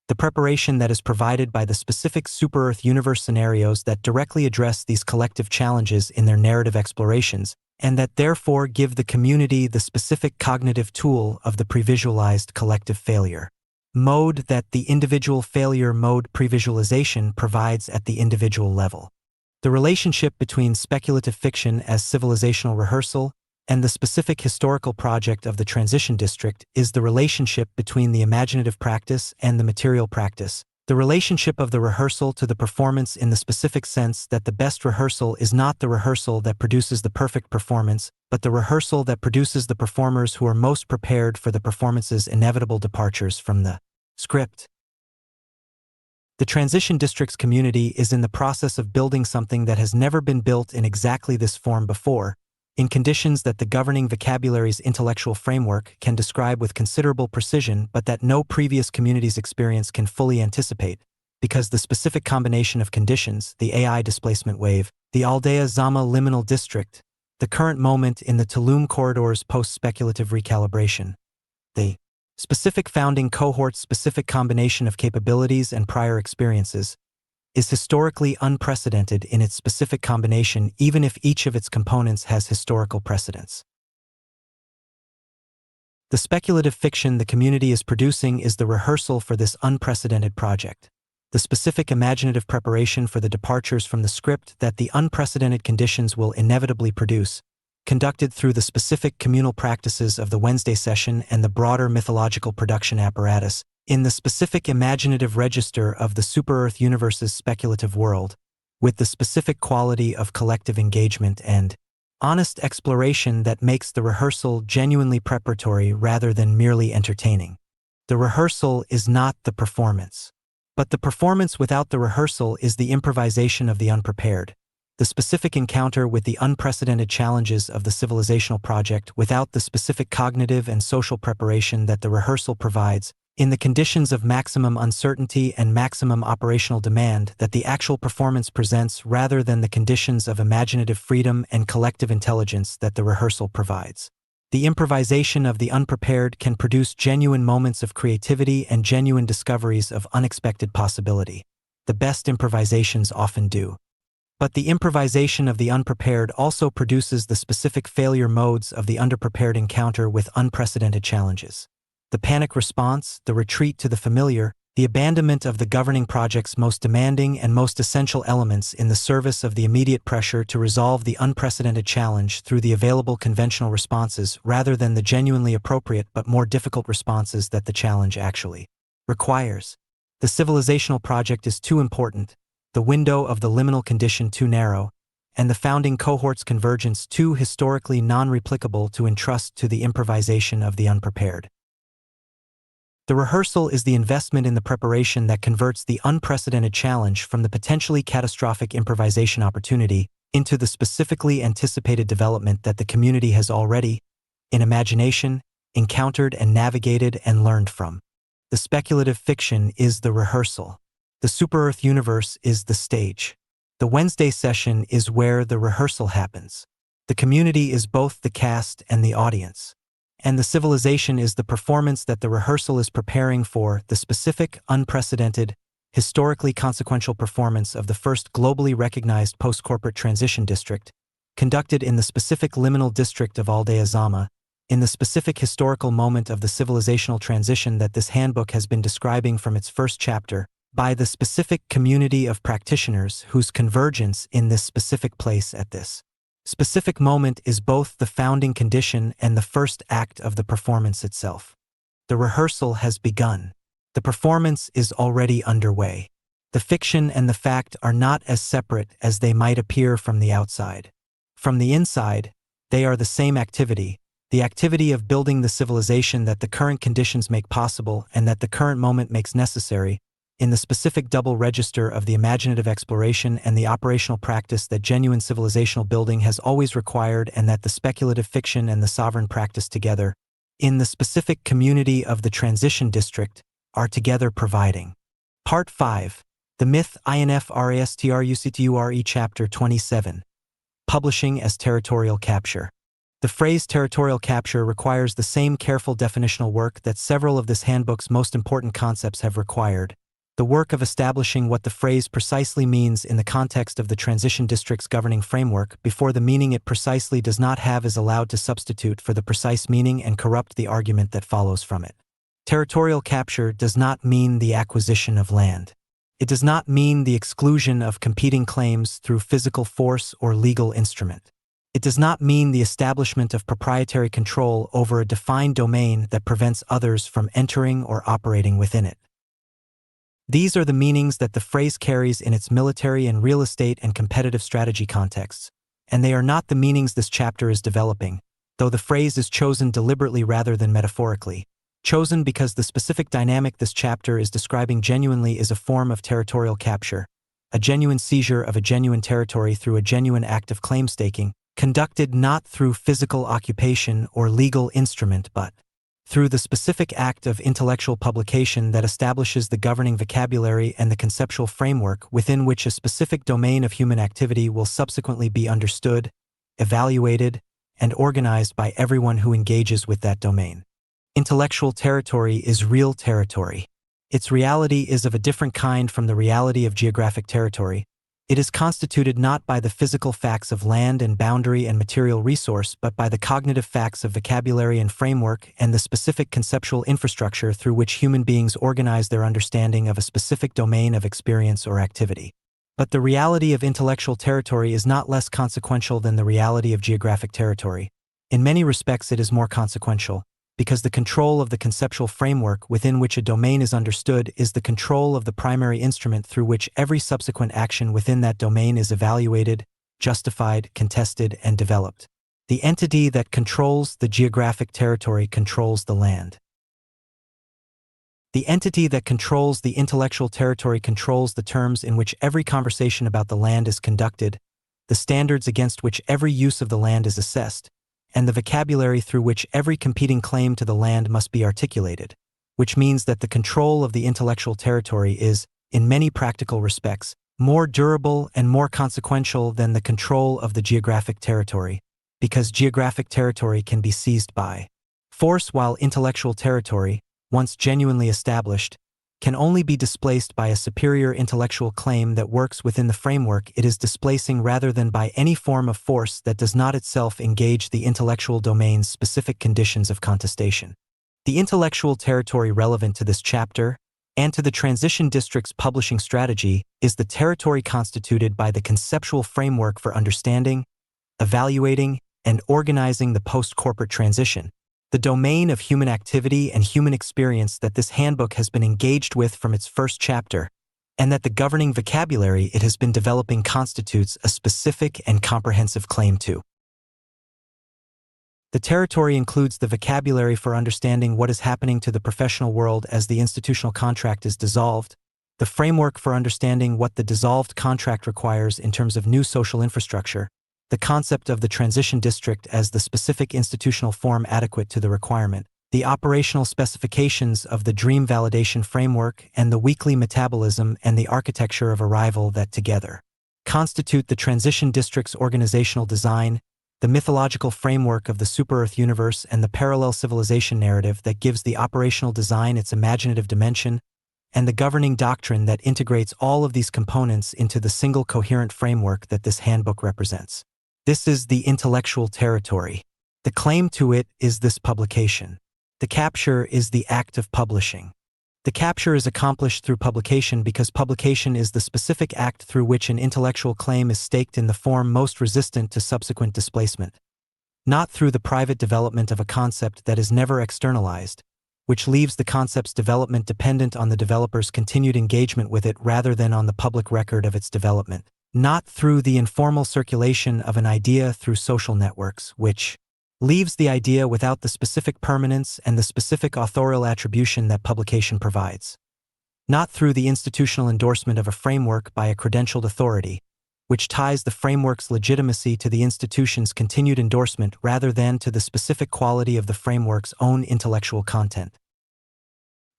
The preparation that is provided by the specific super-Earth universe scenarios that directly address these collective challenges in their narrative explorations, and that therefore give the community the specific cognitive tool of the previsualized collective failure mode that the individual failure mode previsualization provides at the individual level. The relationship between speculative fiction as civilizational rehearsal and the specific historical project of the transition district is the relationship between the imaginative practice and the material practice, the relationship of the rehearsal to the performance in the specific sense that the best rehearsal is not the rehearsal that produces the perfect performance, but the rehearsal that produces the performers who are most prepared for the performance's inevitable departures from the script. The transition district's community is in the process of building something that has never been built in exactly this form before, in conditions that the governing vocabulary's intellectual framework can describe with considerable precision but that no previous community's experience can fully anticipate, because the specific combination of conditions, the AI displacement wave, the Aldea Zama liminal district, the current moment in the Tulum corridor's post-speculative recalibration, the specific founding cohort's specific combination of capabilities and prior experiences, is historically unprecedented in its specific combination even if each of its components has historical precedence. The speculative fiction the community is producing is the rehearsal for this unprecedented project, the specific imaginative preparation for the departures from the script that the unprecedented conditions will inevitably produce, conducted through the specific communal practices of the Wednesday session and the broader mythological production apparatus, in the specific imaginative register of the super-Earth universe's speculative world, with the specific quality of collective engagement and honest exploration that makes the rehearsal genuinely preparatory rather than merely entertaining. The rehearsal is not the performance. But the performance without the rehearsal is the improvisation of the unprepared, the specific encounter with the unprecedented challenges of the civilizational project without the specific cognitive and social preparation that the rehearsal provides, in the conditions of maximum uncertainty and maximum operational demand that the actual performance presents rather than the conditions of imaginative freedom and collective intelligence that the rehearsal provides. The improvisation of the unprepared can produce genuine moments of creativity and genuine discoveries of unexpected possibility. The best improvisations often do. But the improvisation of the unprepared also produces the specific failure modes of the underprepared encounter with unprecedented challenges. The panic response, the retreat to the familiar, the abandonment of the governing project's most demanding and most essential elements in the service of the immediate pressure to resolve the unprecedented challenge through the available conventional responses rather than the genuinely appropriate but more difficult responses that the challenge actually requires. The civilizational project is too important, the window of the liminal condition too narrow, and the founding cohort's convergence too historically non-replicable to entrust to the improvisation of the unprepared. The rehearsal is the investment in the preparation that converts the unprecedented challenge from the potentially catastrophic improvisation opportunity into the specifically anticipated development that the community has already, in imagination, encountered and navigated and learned from. The speculative fiction is the rehearsal. The super-Earth universe is the stage. The Wednesday session is where the rehearsal happens. The community is both the cast and the audience. And the civilization is the performance that the rehearsal is preparing for, the specific, unprecedented, historically consequential performance of the first globally recognized post-corporate transition district, conducted in the specific liminal district of Aldea Zama, in the specific historical moment of the civilizational transition that this handbook has been describing from its first chapter, by the specific community of practitioners whose convergence in this specific place at this specific moment is both the founding condition and the first act of the performance itself. The rehearsal has begun. The performance is already underway. The fiction and the fact are not as separate as they might appear from the outside. From the inside, they are the same activity, the activity of building the civilization that the current conditions make possible and that the current moment makes necessary, in the specific double register of the imaginative exploration and the operational practice that genuine civilizational building has always required and that the speculative fiction and the sovereign practice together, in the specific community of the transition district, are together providing. Part 5. The Myth INFRASTRUCTURE Chapter 27. Publishing as Territorial Capture. The phrase territorial capture requires the same careful definitional work that several of this handbook's most important concepts have required. The work of establishing what the phrase precisely means in the context of the transition district's governing framework before the meaning it precisely does not have is allowed to substitute for the precise meaning and corrupt the argument that follows from it. Territorial capture does not mean the acquisition of land. It does not mean the exclusion of competing claims through physical force or legal instrument. It does not mean the establishment of proprietary control over a defined domain that prevents others from entering or operating within it. These are the meanings that the phrase carries in its military and real estate and competitive strategy contexts, and they are not the meanings this chapter is developing, though the phrase is chosen deliberately rather than metaphorically, chosen because the specific dynamic this chapter is describing genuinely is a form of territorial capture, a genuine seizure of a genuine territory through a genuine act of claim staking, conducted not through physical occupation or legal instrument but through the specific act of intellectual publication that establishes the governing vocabulary and the conceptual framework within which a specific domain of human activity will subsequently be understood, evaluated, and organized by everyone who engages with that domain. Intellectual territory is real territory. Its reality is of a different kind from the reality of geographic territory. It is constituted not by the physical facts of land and boundary and material resource, but by the cognitive facts of vocabulary and framework and the specific conceptual infrastructure through which human beings organize their understanding of a specific domain of experience or activity. But the reality of intellectual territory is not less consequential than the reality of geographic territory. In many respects, it is more consequential, because the control of the conceptual framework within which a domain is understood is the control of the primary instrument through which every subsequent action within that domain is evaluated, justified, contested, and developed. The entity that controls the geographic territory controls the land. The entity that controls the intellectual territory controls the terms in which every conversation about the land is conducted, the standards against which every use of the land is assessed, and the vocabulary through which every competing claim to the land must be articulated, which means that the control of the intellectual territory is, in many practical respects, more durable and more consequential than the control of the geographic territory, because geographic territory can be seized by force while intellectual territory, once genuinely established, can only be displaced by a superior intellectual claim that works within the framework it is displacing rather than by any form of force that does not itself engage the intellectual domain's specific conditions of contestation. The intellectual territory relevant to this chapter, and to the transition district's publishing strategy, is the territory constituted by the conceptual framework for understanding, evaluating, and organizing the post-corporate transition, the domain of human activity and human experience that this handbook has been engaged with from its first chapter, and that the governing vocabulary it has been developing constitutes a specific and comprehensive claim to. The territory includes the vocabulary for understanding what is happening to the professional world as the institutional contract is dissolved, the framework for understanding what the dissolved contract requires in terms of new social infrastructure, the concept of the transition district as the specific institutional form adequate to the requirement, the operational specifications of the dream validation framework, and the weekly metabolism and the architecture of arrival that together constitute the transition district's organizational design, the mythological framework of the super-Earth universe, and the parallel civilization narrative that gives the operational design its imaginative dimension, and the governing doctrine that integrates all of these components into the single coherent framework that this handbook represents. This is the intellectual territory. The claim to it is this publication. The capture is the act of publishing. The capture is accomplished through publication because publication is the specific act through which an intellectual claim is staked in the form most resistant to subsequent displacement, not through the private development of a concept that is never externalized, which leaves the concept's development dependent on the developer's continued engagement with it rather than on the public record of its development, not through the informal circulation of an idea through social networks, which leaves the idea without the specific permanence and the specific authorial attribution that publication provides, not through the institutional endorsement of a framework by a credentialed authority, which ties the framework's legitimacy to the institution's continued endorsement rather than to the specific quality of the framework's own intellectual content,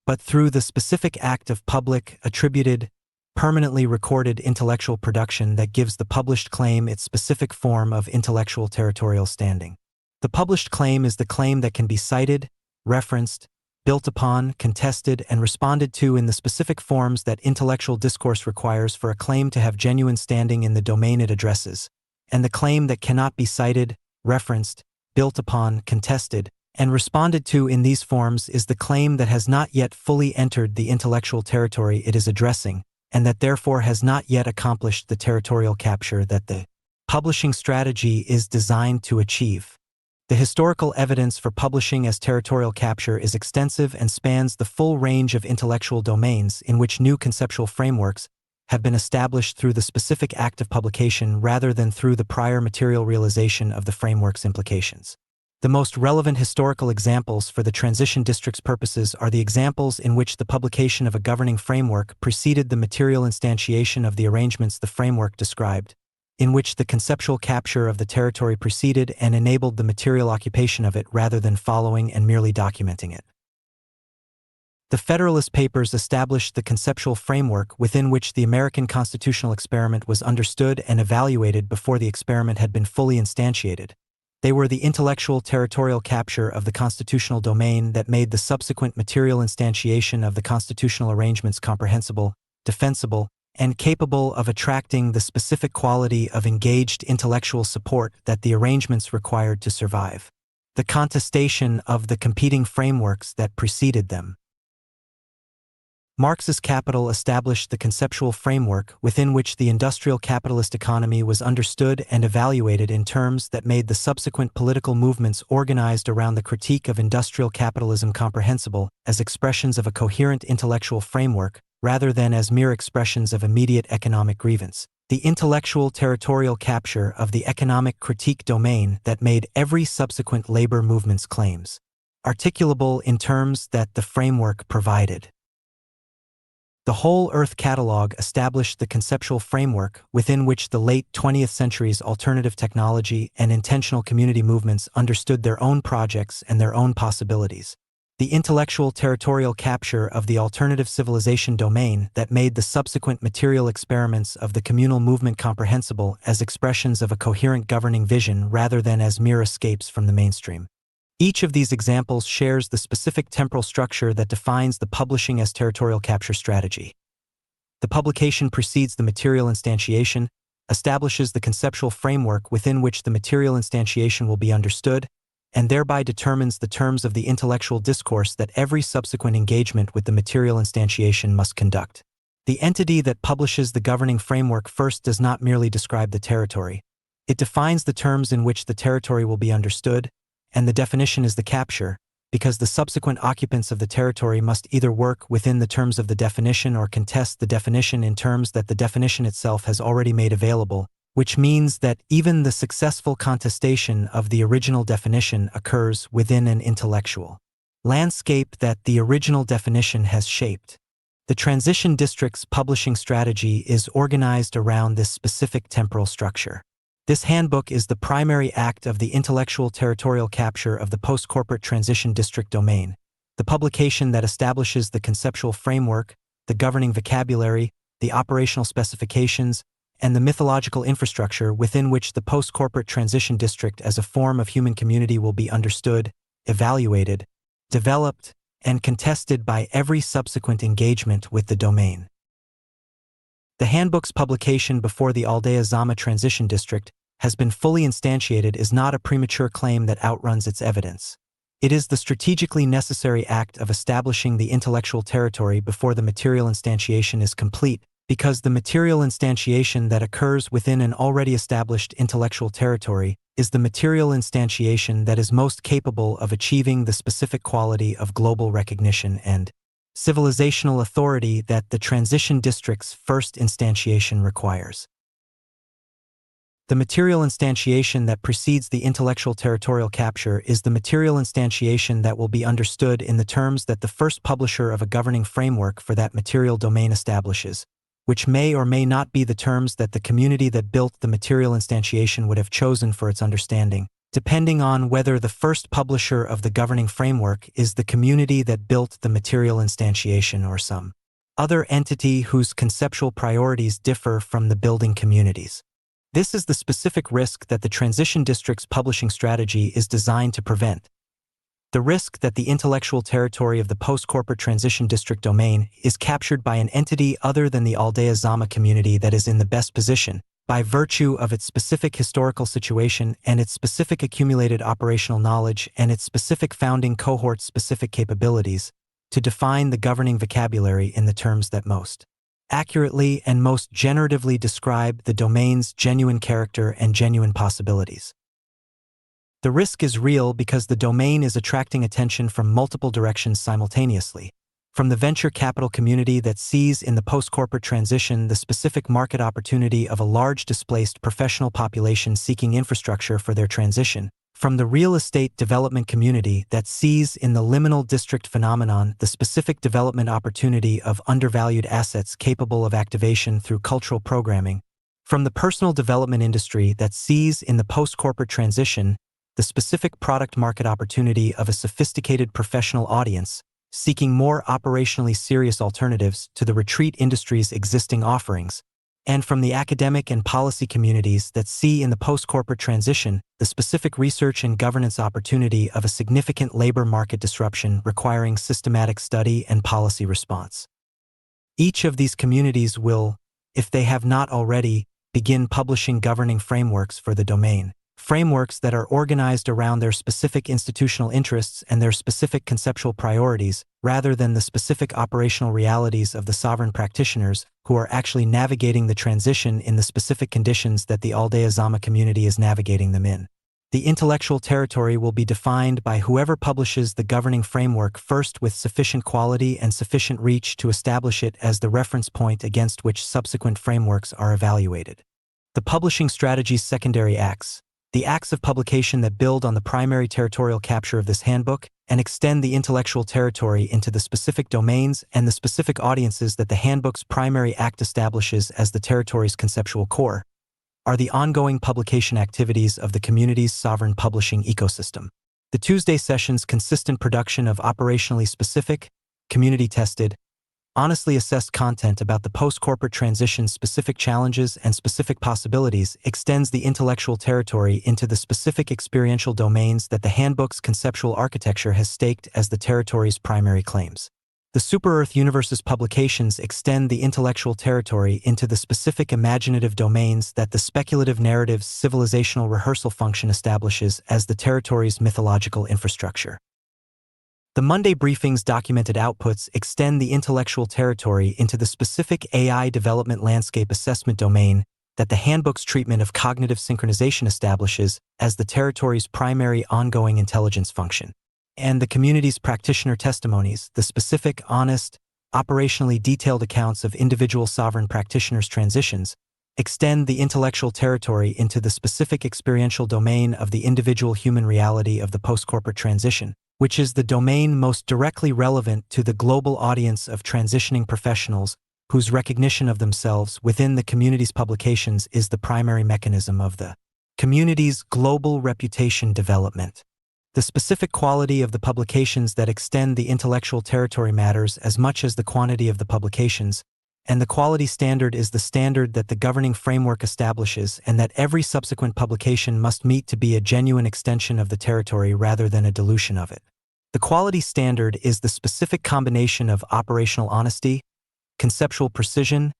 but through the specific act of public, attributed, permanently recorded intellectual production that gives the published claim its specific form of intellectual territorial standing. The published claim is the claim that can be cited, referenced, built upon, contested, and responded to in the specific forms that intellectual discourse requires for a claim to have genuine standing in the domain it addresses, and the claim that cannot be cited, referenced, built upon, contested, and responded to in these forms is the claim that has not yet fully entered the intellectual territory it is addressing, and that therefore has not yet accomplished the territorial capture that the publishing strategy is designed to achieve. The historical evidence for publishing as territorial capture is extensive and spans the full range of intellectual domains in which new conceptual frameworks have been established through the specific act of publication rather than through the prior material realization of the framework's implications. The most relevant historical examples for the transition district's purposes are the examples in which the publication of a governing framework preceded the material instantiation of the arrangements the framework described, in which the conceptual capture of the territory preceded and enabled the material occupation of it rather than following and merely documenting it. The Federalist Papers established the conceptual framework within which the American constitutional experiment was understood and evaluated before the experiment had been fully instantiated. They were the intellectual territorial capture of the constitutional domain that made the subsequent material instantiation of the constitutional arrangements comprehensible, defensible, and capable of attracting the specific quality of engaged intellectual support that the arrangements required to survive. The contestation of the competing frameworks that preceded them. Marx's Capital established the conceptual framework within which the industrial capitalist economy was understood and evaluated in terms that made the subsequent political movements organized around the critique of industrial capitalism comprehensible as expressions of a coherent intellectual framework rather than as mere expressions of immediate economic grievance. The intellectual territorial capture of the economic critique domain that made every subsequent labor movement's claims articulable in terms that the framework provided. The Whole Earth Catalog established the conceptual framework within which the late 20th century's alternative technology and intentional community movements understood their own projects and their own possibilities. The intellectual territorial capture of the alternative civilization domain that made the subsequent material experiments of the communal movement comprehensible as expressions of a coherent governing vision rather than as mere escapes from the mainstream. Each of these examples shares the specific temporal structure that defines the publishing as territorial capture strategy. The publication precedes the material instantiation, establishes the conceptual framework within which the material instantiation will be understood, and thereby determines the terms of the intellectual discourse that every subsequent engagement with the material instantiation must conduct. The entity that publishes the governing framework first does not merely describe the territory. It defines the terms in which the territory will be understood, and the definition is the capture, because the subsequent occupants of the territory must either work within the terms of the definition or contest the definition in terms that the definition itself has already made available, which means that even the successful contestation of the original definition occurs within an intellectual landscape that the original definition has shaped. The transition district's publishing strategy is organized around this specific temporal structure. This handbook is the primary act of the intellectual territorial capture of the post-corporate transition district domain, the publication that establishes the conceptual framework, the governing vocabulary, the operational specifications, and the mythological infrastructure within which the post-corporate transition district as a form of human community will be understood, evaluated, developed, and contested by every subsequent engagement with the domain. The handbook's publication before the Aldea Zama Transition District has been fully instantiated is not a premature claim that outruns its evidence. It is the strategically necessary act of establishing the intellectual territory before the material instantiation is complete, because the material instantiation that occurs within an already established intellectual territory is the material instantiation that is most capable of achieving the specific quality of global recognition and civilizational authority that the transition district's first instantiation requires. The material instantiation that precedes the intellectual territorial capture is the material instantiation that will be understood in the terms that the first publisher of a governing framework for that material domain establishes, which may or may not be the terms that the community that built the material instantiation would have chosen for its understanding, depending on whether the first publisher of the governing framework is the community that built the material instantiation or some other entity whose conceptual priorities differ from the building community's. This is the specific risk that the transition district's publishing strategy is designed to prevent. The risk that the intellectual territory of the post-corporate transition district domain is captured by an entity other than the Aldea Zama community that is in the best position, by virtue of its specific historical situation and its specific accumulated operational knowledge and its specific founding cohort's specific capabilities, to define the governing vocabulary in the terms that most accurately and most generatively describe the domain's genuine character and genuine possibilities. The risk is real because the domain is attracting attention from multiple directions simultaneously, from the venture capital community that sees in the post-corporate transition the specific market opportunity of a large displaced professional population seeking infrastructure for their transition, from the real estate development community that sees in the liminal district phenomenon the specific development opportunity of undervalued assets capable of activation through cultural programming, from the personal development industry that sees in the post-corporate transition the specific product market opportunity of a sophisticated professional audience seeking more operationally serious alternatives to the retreat industry's existing offerings, and from the academic and policy communities that see in the post-corporate transition the specific research and governance opportunity of a significant labor market disruption requiring systematic study and policy response. Each of these communities will, if they have not already, begin publishing governing frameworks for the domain. Frameworks that are organized around their specific institutional interests and their specific conceptual priorities, rather than the specific operational realities of the sovereign practitioners who are actually navigating the transition in the specific conditions that the Aldea Zama community is navigating them in. The intellectual territory will be defined by whoever publishes the governing framework first with sufficient quality and sufficient reach to establish it as the reference point against which subsequent frameworks are evaluated. The publishing strategy's secondary acts, the acts of publication that build on the primary territorial capture of this handbook and extend the intellectual territory into the specific domains and the specific audiences that the handbook's primary act establishes as the territory's conceptual core, are the ongoing publication activities of the community's sovereign publishing ecosystem. The Tuesday session's consistent production of operationally specific, community-tested, honestly assessed content about the post-corporate transition's specific challenges and specific possibilities extends the intellectual territory into the specific experiential domains that the handbook's conceptual architecture has staked as the territory's primary claims. The Super-Earth Universe's publications extend the intellectual territory into the specific imaginative domains that the speculative narrative's civilizational rehearsal function establishes as the territory's mythological infrastructure. The Monday briefing's documented outputs extend the intellectual territory into the specific AI development landscape assessment domain that the handbook's treatment of cognitive synchronization establishes as the territory's primary ongoing intelligence function. And the community's practitioner testimonies, the specific, honest, operationally detailed accounts of individual sovereign practitioners' transitions, extend the intellectual territory into the specific experiential domain of the individual human reality of the post-corporate transition, which is the domain most directly relevant to the global audience of transitioning professionals whose recognition of themselves within the community's publications is the primary mechanism of the community's global reputation development. The specific quality of the publications that extend the intellectual territory matters as much as the quantity of the publications, and the quality standard is the standard that the governing framework establishes and that every subsequent publication must meet to be a genuine extension of the territory rather than a dilution of it. The quality standard is the specific combination of operational honesty, conceptual precision,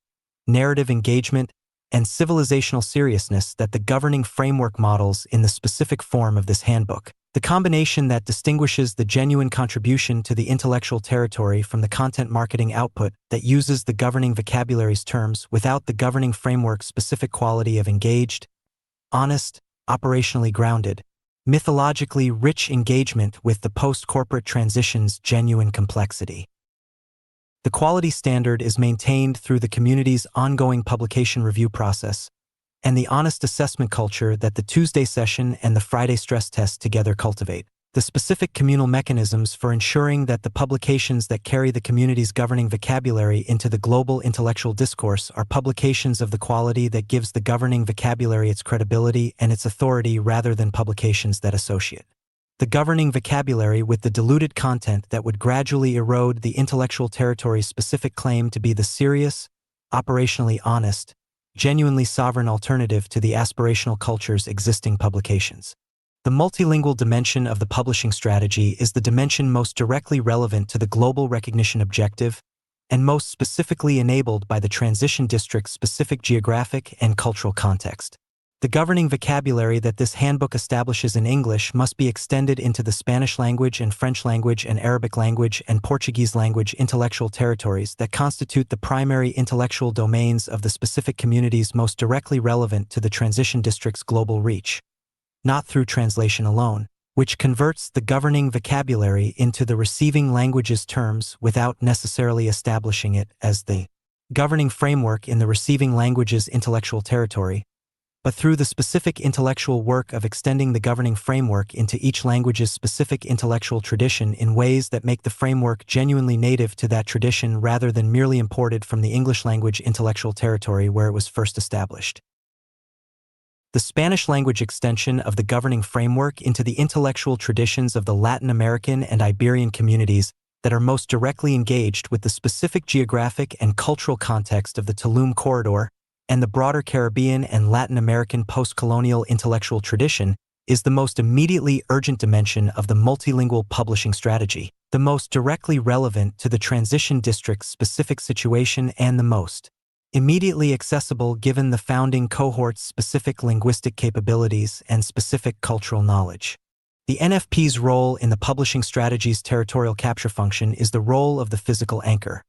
narrative engagement, and civilizational seriousness that the governing framework models in the specific form of this handbook. The combination that distinguishes the genuine contribution to the intellectual territory from the content marketing output that uses the governing vocabulary's terms without the governing framework's specific quality of engaged, honest, operationally grounded, mythologically rich engagement with the post-corporate transition's genuine complexity. The quality standard is maintained through the community's ongoing publication review process and the honest assessment culture that the Tuesday session and the Friday stress test together cultivate. The specific communal mechanisms for ensuring that the publications that carry the community's governing vocabulary into the global intellectual discourse are publications of the quality that gives the governing vocabulary its credibility and its authority rather than publications that associate the governing vocabulary with the diluted content that would gradually erode the intellectual territory's specific claim to be the serious, operationally honest, genuinely sovereign alternative to the aspirational culture's existing publications. The multilingual dimension of the publishing strategy is the dimension most directly relevant to the global recognition objective and most specifically enabled by the transition district's specific geographic and cultural context. The governing vocabulary that this handbook establishes in English must be extended into the Spanish language and French language and Arabic language and Portuguese language intellectual territories that constitute the primary intellectual domains of the specific communities most directly relevant to the transition district's global reach, not through translation alone, which converts the governing vocabulary into the receiving language's terms without necessarily establishing it as the governing framework in the receiving language's intellectual territory, but through the specific intellectual work of extending the governing framework into each language's specific intellectual tradition in ways that make the framework genuinely native to that tradition rather than merely imported from the English language intellectual territory where it was first established. The Spanish language extension of the governing framework into the intellectual traditions of the Latin American and Iberian communities that are most directly engaged with the specific geographic and cultural context of the Tulum corridor and the broader Caribbean and Latin American post-colonial intellectual tradition is the most immediately urgent dimension of the multilingual publishing strategy, the most directly relevant to the transition district's specific situation and the most immediately accessible given the founding cohort's specific linguistic capabilities and specific cultural knowledge. The NFP's role in the publishing strategy's territorial capture function is the role of the physical anchor,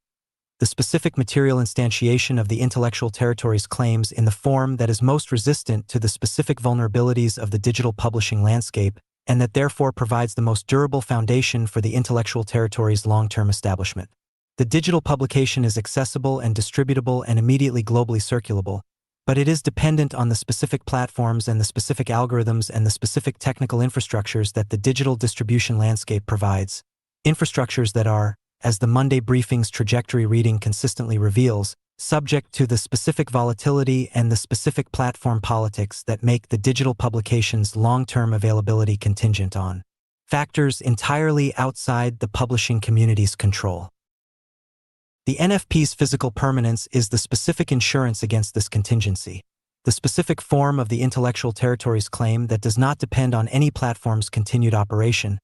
the specific material instantiation of the intellectual territory's claims in the form that is most resistant to the specific vulnerabilities of the digital publishing landscape and that therefore provides the most durable foundation for the intellectual territory's long-term establishment. The digital publication is accessible and distributable and immediately globally circulable, but it is dependent on the specific platforms and the specific algorithms and the specific technical infrastructures that the digital distribution landscape provides, infrastructures that are, as the Monday briefing's trajectory reading consistently reveals, subject to the specific volatility and the specific platform politics that make the digital publication's long-term availability contingent on factors entirely outside the publishing community's control. The NFP's physical permanence is the specific insurance against this contingency, the specific form of the intellectual territory's claim that does not depend on any platform's continued operation,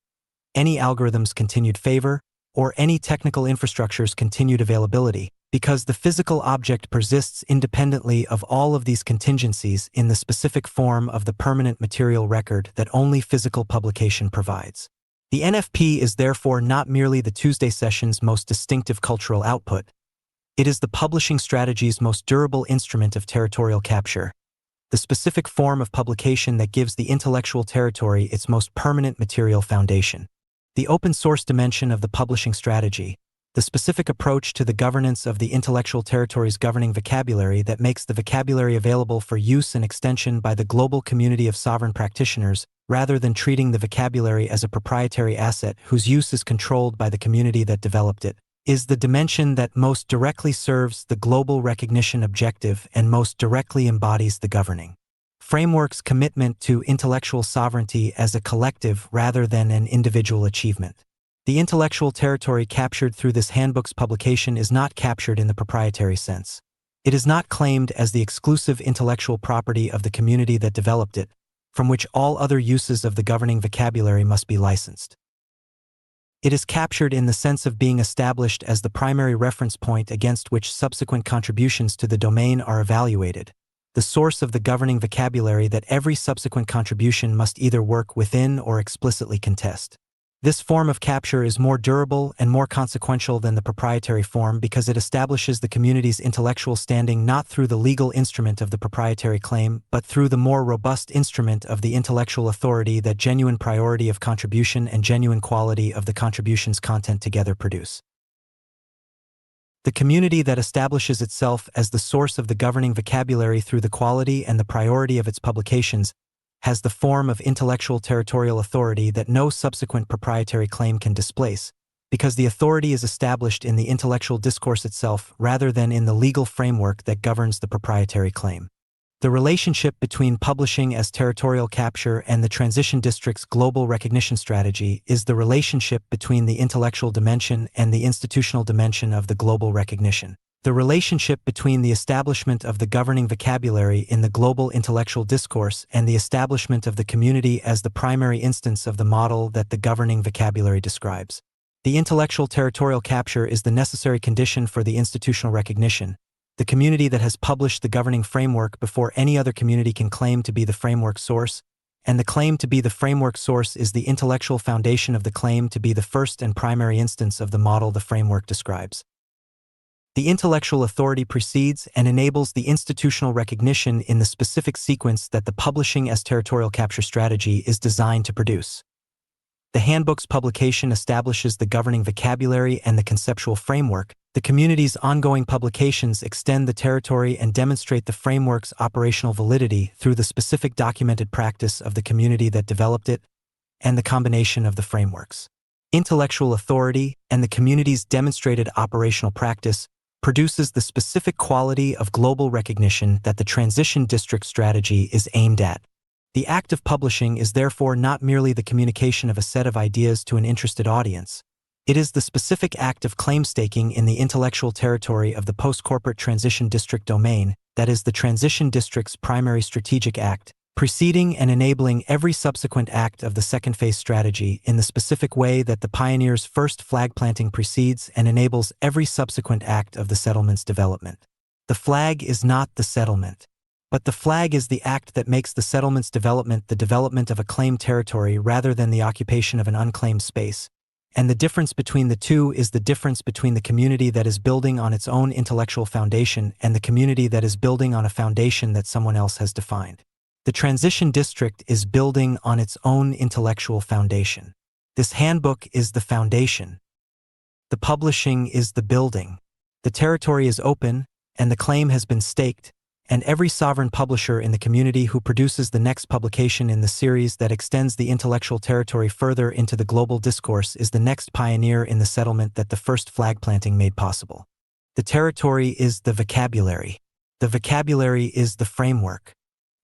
any algorithm's continued favor, or any technical infrastructure's continued availability, because the physical object persists independently of all of these contingencies in the specific form of the permanent material record that only physical publication provides. The NFP is therefore not merely the Tuesday session's most distinctive cultural output, it is the publishing strategy's most durable instrument of territorial capture, the specific form of publication that gives the intellectual territory its most permanent material foundation. The open-source dimension of the publishing strategy, the specific approach to the governance of the intellectual territory's governing vocabulary that makes the vocabulary available for use and extension by the global community of sovereign practitioners, rather than treating the vocabulary as a proprietary asset whose use is controlled by the community that developed it, is the dimension that most directly serves the global recognition objective and most directly embodies the governing framework's commitment to intellectual sovereignty as a collective rather than an individual achievement. The intellectual territory captured through this handbook's publication is not captured in the proprietary sense. It is not claimed as the exclusive intellectual property of the community that developed it, from which all other uses of the governing vocabulary must be licensed. It is captured in the sense of being established as the primary reference point against which subsequent contributions to the domain are evaluated, the source of the governing vocabulary that every subsequent contribution must either work within or explicitly contest. This form of capture is more durable and more consequential than the proprietary form because it establishes the community's intellectual standing not through the legal instrument of the proprietary claim, but through the more robust instrument of the intellectual authority that genuine priority of contribution and genuine quality of the contribution's content together produce. The community that establishes itself as the source of the governing vocabulary through the quality and the priority of its publications has the form of intellectual territorial authority that no subsequent proprietary claim can displace, because the authority is established in the intellectual discourse itself rather than in the legal framework that governs the proprietary claim. The relationship between publishing as territorial capture and the transition district's global recognition strategy is the relationship between the intellectual dimension and the institutional dimension of the global recognition. The relationship between the establishment of the governing vocabulary in the global intellectual discourse and the establishment of the community as the primary instance of the model that the governing vocabulary describes. The intellectual territorial capture is the necessary condition for the institutional recognition, the community that has published the governing framework before any other community can claim to be the framework source, and the claim to be the framework source is the intellectual foundation of the claim to be the first and primary instance of the model the framework describes. The intellectual authority precedes and enables the institutional recognition in the specific sequence that the publishing as territorial capture strategy is designed to produce. The handbook's publication establishes the governing vocabulary and the conceptual framework. The community's ongoing publications extend the territory and demonstrate the framework's operational validity through the specific documented practice of the community that developed it and the combination of the frameworks. Intellectual authority and the community's demonstrated operational practice produces the specific quality of global recognition that the transition district strategy is aimed at. The act of publishing is therefore not merely the communication of a set of ideas to an interested audience. It is the specific act of claim staking in the intellectual territory of the post-corporate transition district domain that is the transition district's primary strategic act, preceding and enabling every subsequent act of the second phase strategy in the specific way that the pioneer's first flag planting precedes and enables every subsequent act of the settlement's development. The flag is not the settlement, but the flag is the act that makes the settlement's development the development of a claimed territory rather than the occupation of an unclaimed space, and the difference between the two is the difference between the community that is building on its own intellectual foundation and the community that is building on a foundation that someone else has defined. The transition district is building on its own intellectual foundation. This handbook is the foundation. The publishing is the building. The territory is open, and the claim has been staked, and every sovereign publisher in the community who produces the next publication in the series that extends the intellectual territory further into the global discourse is the next pioneer in the settlement that the first flag planting made possible. The territory is the vocabulary. The vocabulary is the framework.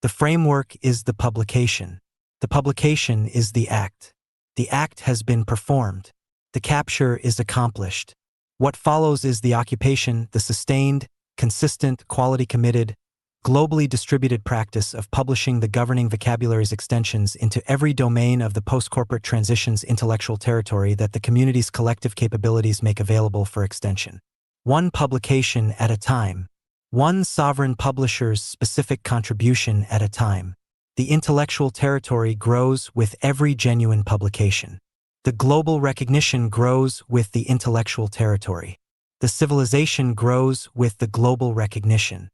The framework is the publication. The publication is the act. The act has been performed. The capture is accomplished. What follows is the occupation, the sustained, consistent, quality-committed, globally distributed practice of publishing the governing vocabulary's extensions into every domain of the post-corporate transition's intellectual territory that the community's collective capabilities make available for extension. One publication at a time. One sovereign publisher's specific contribution at a time. The intellectual territory grows with every genuine publication. The global recognition grows with the intellectual territory. The civilization grows with the global recognition.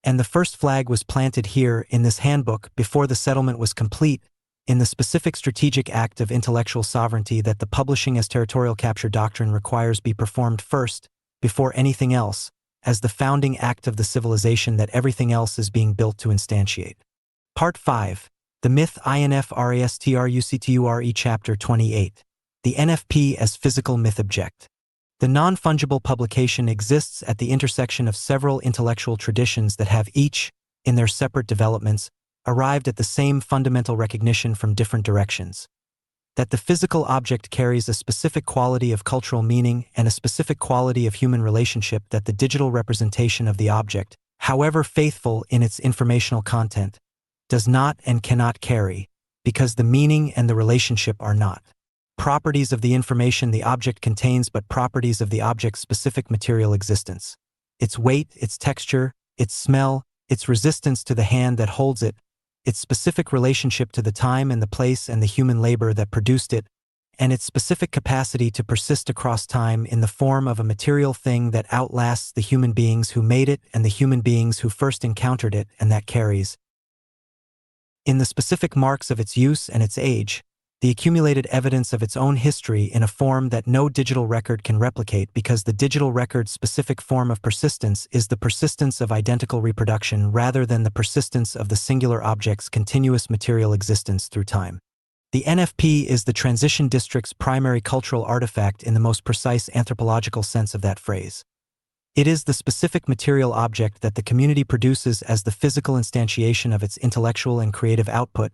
And the first flag was planted here in this handbook before the settlement was complete, in the specific strategic act of intellectual sovereignty that the publishing as territorial capture doctrine requires be performed first, before anything else, as the founding act of the civilization that everything else is being built to instantiate. Part 5. The Myth INFRESTRUCTURE Chapter 28. The NFP as Physical Myth Object. The non-fungible publication exists at the intersection of several intellectual traditions that have each, in their separate developments, arrived at the same fundamental recognition from different directions. That the physical object carries a specific quality of cultural meaning and a specific quality of human relationship that the digital representation of the object, however faithful in its informational content, does not and cannot carry, because the meaning and the relationship are not properties of the information the object contains but properties of the object's specific material existence. Its weight, its texture, its smell, its resistance to the hand that holds it, its specific relationship to the time and the place and the human labor that produced it, and its specific capacity to persist across time in the form of a material thing that outlasts the human beings who made it and the human beings who first encountered it, and that carries, in the specific marks of its use and its age, the accumulated evidence of its own history in a form that no digital record can replicate, because the digital record's specific form of persistence is the persistence of identical reproduction rather than the persistence of the singular object's continuous material existence through time. The NFP is the transition district's primary cultural artifact in the most precise anthropological sense of that phrase. It is the specific material object that the community produces as the physical instantiation of its intellectual and creative output,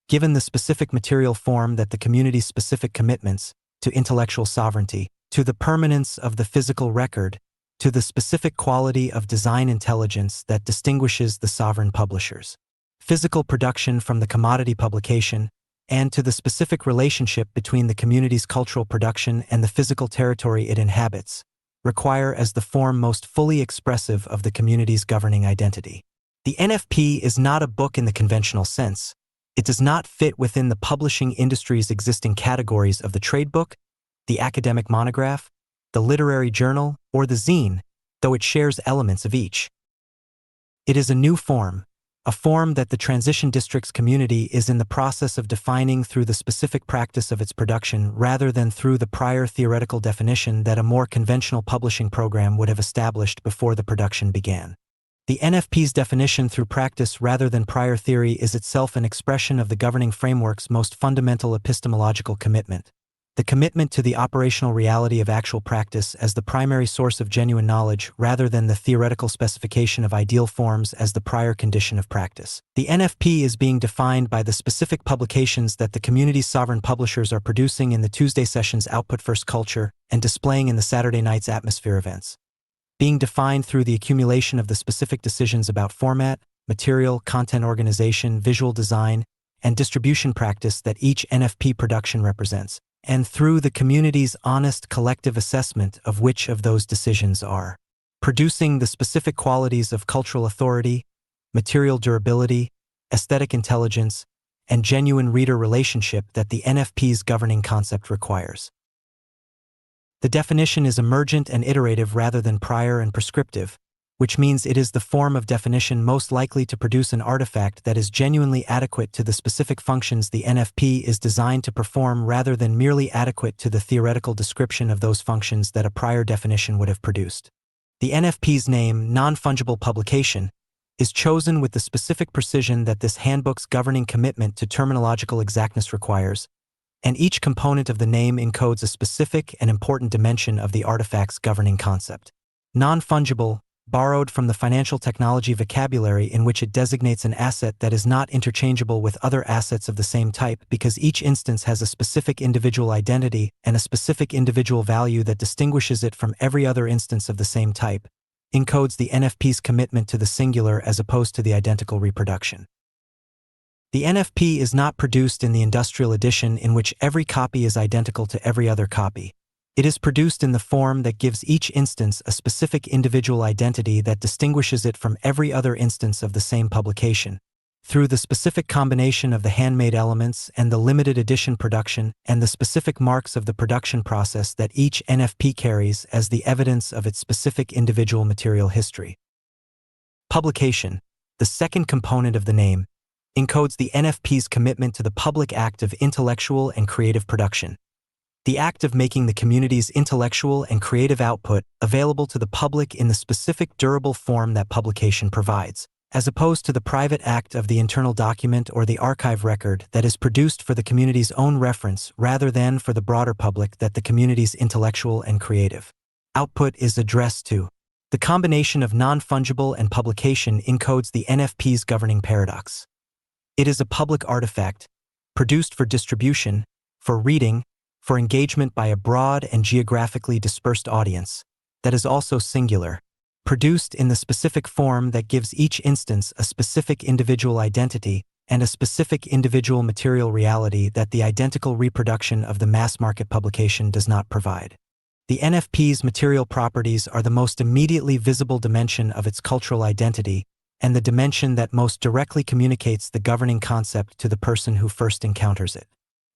given the specific material form that the community's specific commitments to intellectual sovereignty, to the permanence of the physical record, to the specific quality of design intelligence that distinguishes the sovereign publishers, physical production from the commodity publication, and to the specific relationship between the community's cultural production and the physical territory it inhabits, require as the form most fully expressive of the community's governing identity. The NFP is not a book in the conventional sense. It does not fit within the publishing industry's existing categories of the trade book, the academic monograph, the literary journal, or the zine, though it shares elements of each. It is a new form, a form that the transition district's community is in the process of defining through the specific practice of its production rather than through the prior theoretical definition that a more conventional publishing program would have established before the production began. The NFP's definition through practice rather than prior theory is itself an expression of the governing framework's most fundamental epistemological commitment, the commitment to the operational reality of actual practice as the primary source of genuine knowledge rather than the theoretical specification of ideal forms as the prior condition of practice. The NFP is being defined by the specific publications that the community's sovereign publishers are producing in the Tuesday session's Output First culture and displaying in the Saturday night's Atmosphere events. Being defined through the accumulation of the specific decisions about format, material, content organization, visual design, and distribution practice that each NFP production represents, and through the community's honest collective assessment of which of those decisions are producing the specific qualities of cultural authority, material durability, aesthetic intelligence, and genuine reader relationship that the NFP's governing concept requires. The definition is emergent and iterative rather than prior and prescriptive, which means it is the form of definition most likely to produce an artifact that is genuinely adequate to the specific functions the NFP is designed to perform rather than merely adequate to the theoretical description of those functions that a prior definition would have produced. The NFP's name, non-fungible publication, is chosen with the specific precision that this handbook's governing commitment to terminological exactness requires, and each component of the name encodes a specific and important dimension of the artifact's governing concept. Non-fungible, borrowed from the financial technology vocabulary in which it designates an asset that is not interchangeable with other assets of the same type because each instance has a specific individual identity and a specific individual value that distinguishes it from every other instance of the same type, encodes the NFP's commitment to the singular as opposed to the identical reproduction. The NFP is not produced in the industrial edition in which every copy is identical to every other copy. It is produced in the form that gives each instance a specific individual identity that distinguishes it from every other instance of the same publication, through the specific combination of the handmade elements and the limited edition production and the specific marks of the production process that each NFP carries as the evidence of its specific individual material history. Publication, the second component of the name, encodes the NFP's commitment to the public act of intellectual and creative production, the act of making the community's intellectual and creative output available to the public in the specific durable form that publication provides, as opposed to the private act of the internal document or the archive record that is produced for the community's own reference rather than for the broader public that the community's intellectual and creative output is addressed to. The combination of non-fungible and publication encodes the NFP's governing paradox. It is a public artifact, produced for distribution, for reading, for engagement by a broad and geographically dispersed audience, that is also singular, produced in the specific form that gives each instance a specific individual identity and a specific individual material reality that the identical reproduction of the mass-market publication does not provide. The NFP's material properties are the most immediately visible dimension of its cultural identity and the dimension that most directly communicates the governing concept to the person who first encounters it.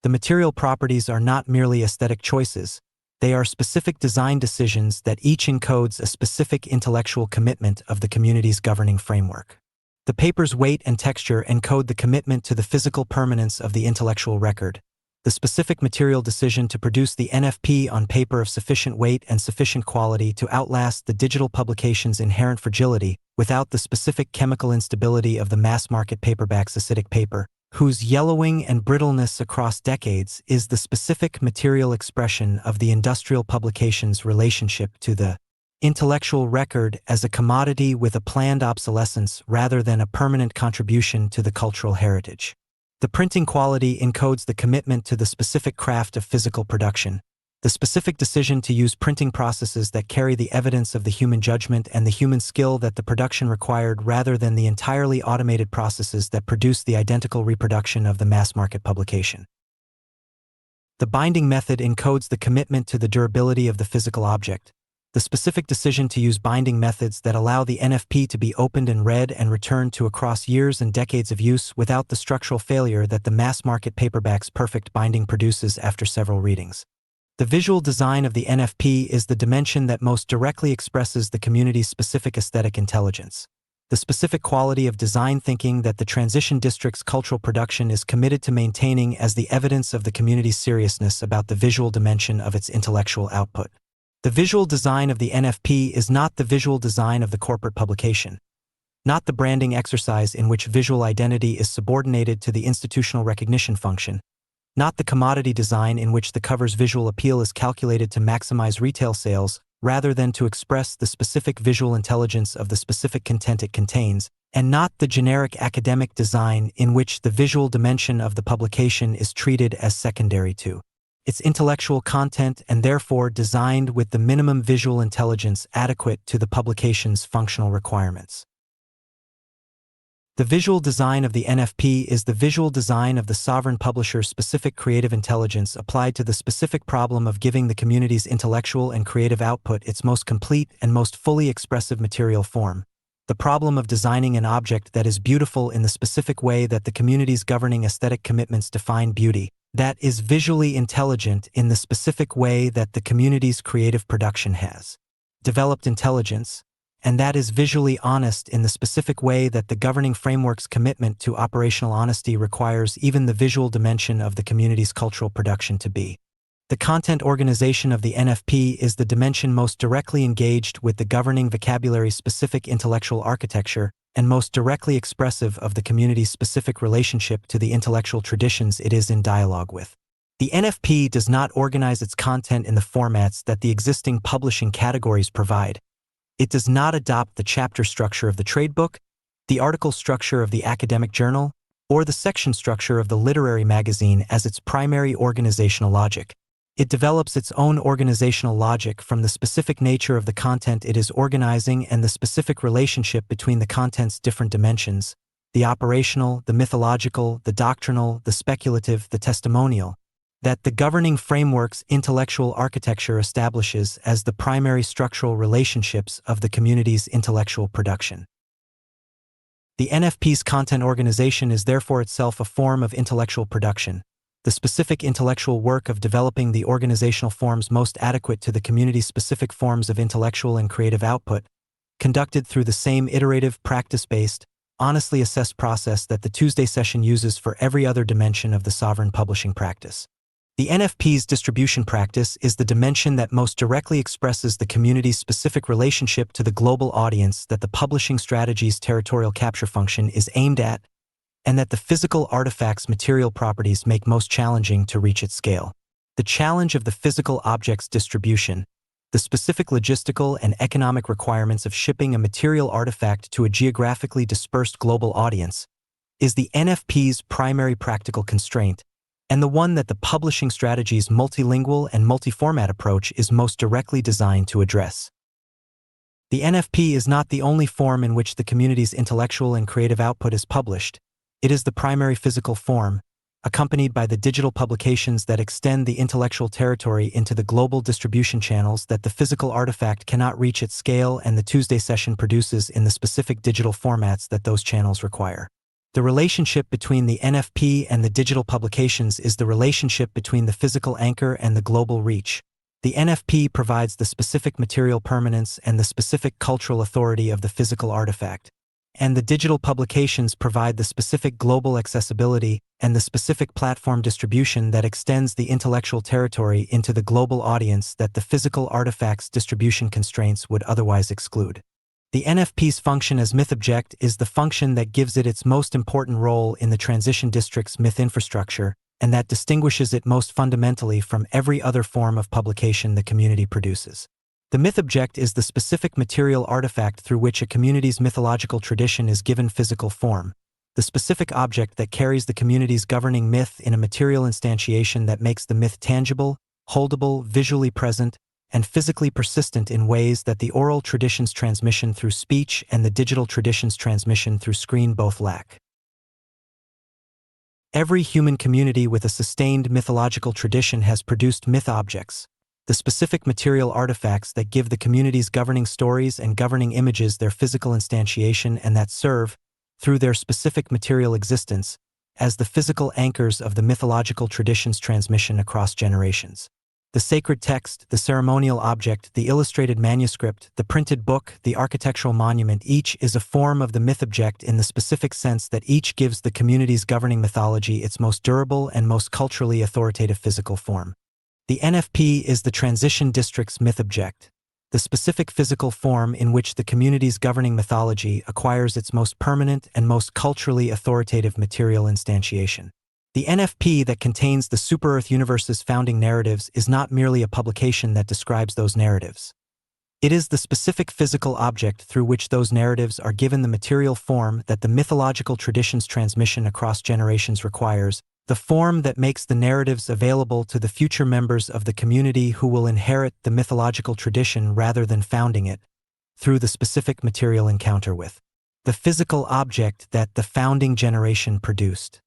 The material properties are not merely aesthetic choices, they are specific design decisions that each encodes a specific intellectual commitment of the community's governing framework. The paper's weight and texture encode the commitment to the physical permanence of the intellectual record, the specific material decision to produce the NFP on paper of sufficient weight and sufficient quality to outlast the digital publication's inherent fragility without the specific chemical instability of the mass-market paperback's acidic paper, whose yellowing and brittleness across decades is the specific material expression of the industrial publication's relationship to the intellectual record as a commodity with a planned obsolescence rather than a permanent contribution to the cultural heritage. The printing quality encodes the commitment to the specific craft of physical production, the specific decision to use printing processes that carry the evidence of the human judgment and the human skill that the production required rather than the entirely automated processes that produce the identical reproduction of the mass-market publication. The binding method encodes the commitment to the durability of the physical object, the specific decision to use binding methods that allow the NFP to be opened and read and returned to across years and decades of use without the structural failure that the mass-market paperback's perfect binding produces after several readings. The visual design of the NFP is the dimension that most directly expresses the community's specific aesthetic intelligence, the specific quality of design thinking that the transition district's cultural production is committed to maintaining as the evidence of the community's seriousness about the visual dimension of its intellectual output. The visual design of the NFP is not the visual design of the corporate publication, not the branding exercise in which visual identity is subordinated to the institutional recognition function, not the commodity design in which the cover's visual appeal is calculated to maximize retail sales rather than to express the specific visual intelligence of the specific content it contains, and not the generic academic design in which the visual dimension of the publication is treated as secondary to its intellectual content and therefore designed with the minimum visual intelligence adequate to the publication's functional requirements. The visual design of the NFP is the visual design of the sovereign publisher's specific creative intelligence applied to the specific problem of giving the community's intellectual and creative output its most complete and most fully expressive material form, the problem of designing an object that is beautiful in the specific way that the community's governing aesthetic commitments define beauty, that is visually intelligent in the specific way that the community's creative production has developed intelligence, and that is visually honest in the specific way that the governing framework's commitment to operational honesty requires even the visual dimension of the community's cultural production to be. The content organization of the NFP is the dimension most directly engaged with the governing vocabulary's specific intellectual architecture and most directly expressive of the community's specific relationship to the intellectual traditions it is in dialogue with. The NFP does not organize its content in the formats that the existing publishing categories provide. It does not adopt the chapter structure of the trade book, the article structure of the academic journal, or the section structure of the literary magazine as its primary organizational logic. It develops its own organizational logic from the specific nature of the content it is organizing and the specific relationship between the content's different dimensions, the operational, the mythological, the doctrinal, the speculative, the testimonial, that the governing framework's intellectual architecture establishes as the primary structural relationships of the community's intellectual production. The NFP's content organization is therefore itself a form of intellectual production, the specific intellectual work of developing the organizational forms most adequate to the community's specific forms of intellectual and creative output, conducted through the same iterative, practice-based, honestly assessed process that the Tuesday session uses for every other dimension of the sovereign publishing practice. The NFP's distribution practice is the dimension that most directly expresses the community's specific relationship to the global audience that the publishing strategy's territorial capture function is aimed at, and that the physical artifact's material properties make most challenging to reach its scale. The challenge of the physical object's distribution, the specific logistical and economic requirements of shipping a material artifact to a geographically dispersed global audience, is the NFP's primary practical constraint, and the one that the publishing strategy's multilingual and multi-format approach is most directly designed to address. The NFP is not the only form in which the community's intellectual and creative output is published. It is the primary physical form, accompanied by the digital publications that extend the intellectual territory into the global distribution channels that the physical artifact cannot reach at scale and the Tuesday session produces in the specific digital formats that those channels require. The relationship between the NFP and the digital publications is the relationship between the physical anchor and the global reach. The NFP provides the specific material permanence and the specific cultural authority of the physical artifact, and the digital publications provide the specific global accessibility and the specific platform distribution that extends the intellectual territory into the global audience that the physical artifact's distribution constraints would otherwise exclude. The NFP's function as myth object is the function that gives it its most important role in the transition district's myth infrastructure, and that distinguishes it most fundamentally from every other form of publication the community produces. The myth object is the specific material artifact through which a community's mythological tradition is given physical form, the specific object that carries the community's governing myth in a material instantiation that makes the myth tangible, holdable, visually present, and physically persistent in ways that the oral tradition's transmission through speech and the digital tradition's transmission through screen both lack. Every human community with a sustained mythological tradition has produced myth objects, the specific material artifacts that give the community's governing stories and governing images their physical instantiation and that serve, through their specific material existence, as the physical anchors of the mythological tradition's transmission across generations. The sacred text, the ceremonial object, the illustrated manuscript, the printed book, the architectural monument, each is a form of the myth object in the specific sense that each gives the community's governing mythology its most durable and most culturally authoritative physical form. The NFP is the transition district's myth object, the specific physical form in which the community's governing mythology acquires its most permanent and most culturally authoritative material instantiation. The NFP that contains the Super-Earth universe's founding narratives is not merely a publication that describes those narratives. It is the specific physical object through which those narratives are given the material form that the mythological tradition's transmission across generations requires, the form that makes the narratives available to the future members of the community who will inherit the mythological tradition rather than founding it, through the specific material encounter with the physical object that the founding generation produced.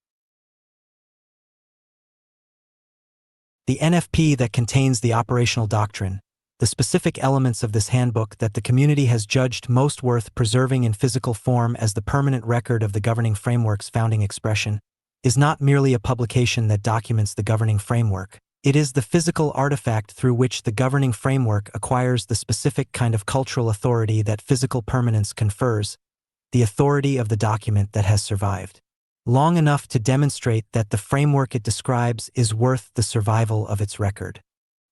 The NFP that contains the operational doctrine, the specific elements of this handbook that the community has judged most worth preserving in physical form as the permanent record of the governing framework's founding expression, is not merely a publication that documents the governing framework. It is the physical artifact through which the governing framework acquires the specific kind of cultural authority that physical permanence confers, the authority of the document that has survived long enough to demonstrate that the framework it describes is worth the survival of its record.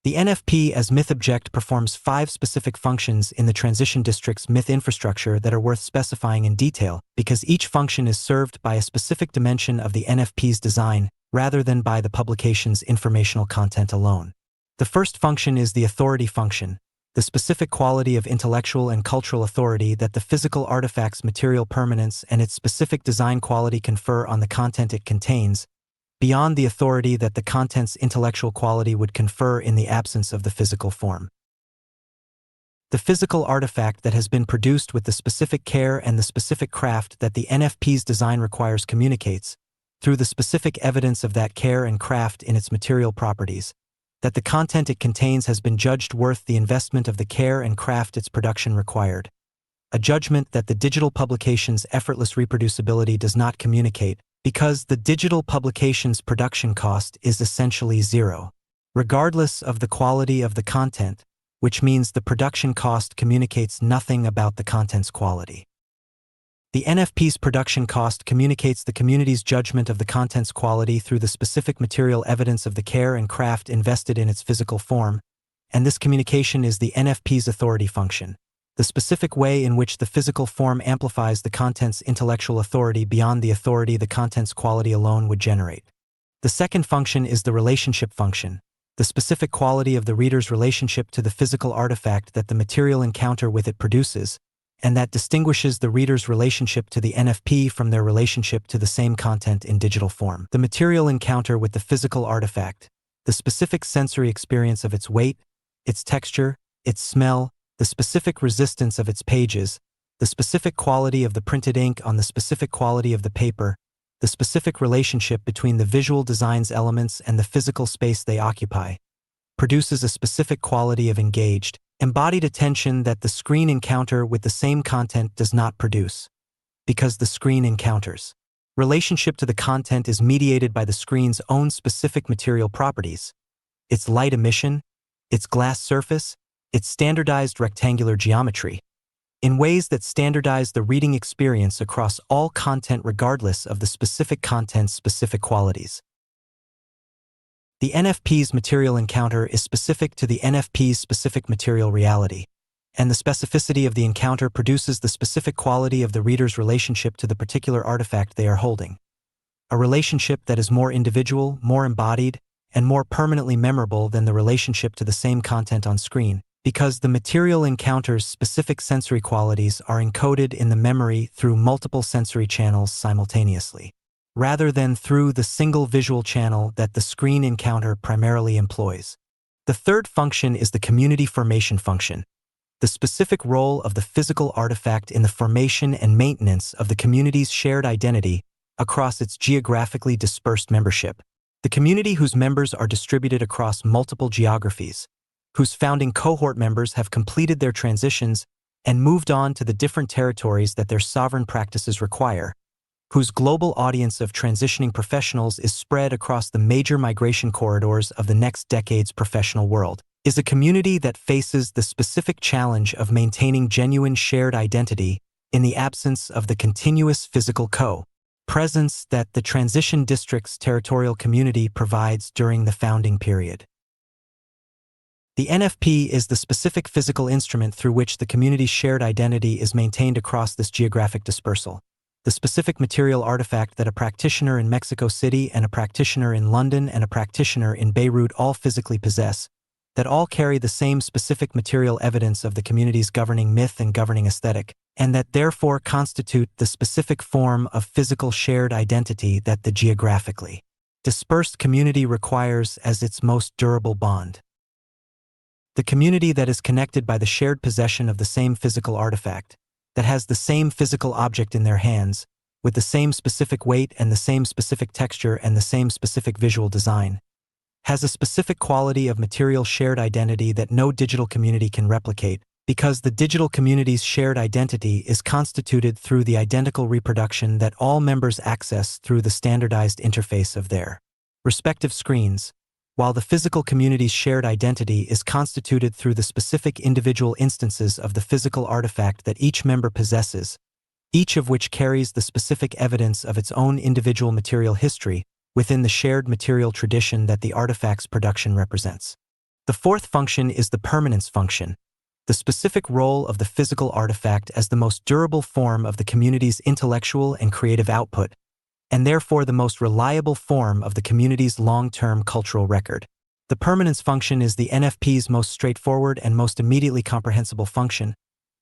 The NFP as myth object performs 5 specific functions in the transition district's myth infrastructure that are worth specifying in detail because each function is served by a specific dimension of the NFP's design rather than by the publication's informational content alone. The first function is the authority function, the specific quality of intellectual and cultural authority that the physical artifact's material permanence and its specific design quality confer on the content it contains, beyond the authority that the content's intellectual quality would confer in the absence of the physical form. The physical artifact that has been produced with the specific care and the specific craft that the NFP's design requires communicates, through the specific evidence of that care and craft in its material properties, that the content it contains has been judged worth the investment of the care and craft its production required, a judgment that the digital publication's effortless reproducibility does not communicate, because the digital publication's production cost is essentially zero, regardless of the quality of the content, which means the production cost communicates nothing about the content's quality. The NFP's production cost communicates the community's judgment of the content's quality through the specific material evidence of the care and craft invested in its physical form, and this communication is the NFP's authority function, the specific way in which the physical form amplifies the content's intellectual authority beyond the authority the content's quality alone would generate. The second function is the relationship function, the specific quality of the reader's relationship to the physical artifact that the material encounter with it produces, and that distinguishes the reader's relationship to the NFP from their relationship to the same content in digital form. The material encounter with the physical artifact, the specific sensory experience of its weight, its texture, its smell, the specific resistance of its pages, the specific quality of the printed ink on the specific quality of the paper, the specific relationship between the visual design's elements and the physical space they occupy, produces a specific quality of engaged, embodied attention that the screen encounter with the same content does not produce, because the screen encounters. Relationship to the content is mediated by the screen's own specific material properties, its light emission, its glass surface, its standardized rectangular geometry, in ways that standardize the reading experience across all content regardless of the specific content's specific qualities. The NFP's material encounter is specific to the NFP's specific material reality, and the specificity of the encounter produces the specific quality of the reader's relationship to the particular artifact they are holding. A relationship that is more individual, more embodied, and more permanently memorable than the relationship to the same content on screen, because the material encounter's specific sensory qualities are encoded in the memory through multiple sensory channels simultaneously, rather than through the single visual channel that the screen encounter primarily employs. The third function is the community formation function, the specific role of the physical artifact in the formation and maintenance of the community's shared identity across its geographically dispersed membership. The community whose members are distributed across multiple geographies, whose founding cohort members have completed their transitions and moved on to the different territories that their sovereign practices require, whose global audience of transitioning professionals is spread across the major migration corridors of the next decade's professional world, is a community that faces the specific challenge of maintaining genuine shared identity in the absence of the continuous physical presence that the transition district's territorial community provides during the founding period. The NFP is the specific physical instrument through which the community's shared identity is maintained across this geographic dispersal. The specific material artifact that a practitioner in Mexico City and a practitioner in London and a practitioner in Beirut all physically possess, that all carry the same specific material evidence of the community's governing myth and governing aesthetic, and that therefore constitute the specific form of physical shared identity that the geographically dispersed community requires as its most durable bond. The community that is connected by the shared possession of the same physical artifact, that has the same physical object in their hands, with the same specific weight and the same specific texture and the same specific visual design, has a specific quality of material shared identity that no digital community can replicate, because the digital community's shared identity is constituted through the identical reproduction that all members access through the standardized interface of their respective screens, while the physical community's shared identity is constituted through the specific individual instances of the physical artifact that each member possesses, each of which carries the specific evidence of its own individual material history within the shared material tradition that the artifact's production represents. The fourth function is the permanence function, the specific role of the physical artifact as the most durable form of the community's intellectual and creative output, and therefore the most reliable form of the community's long-term cultural record. The permanence function is the NFP's most straightforward and most immediately comprehensible function,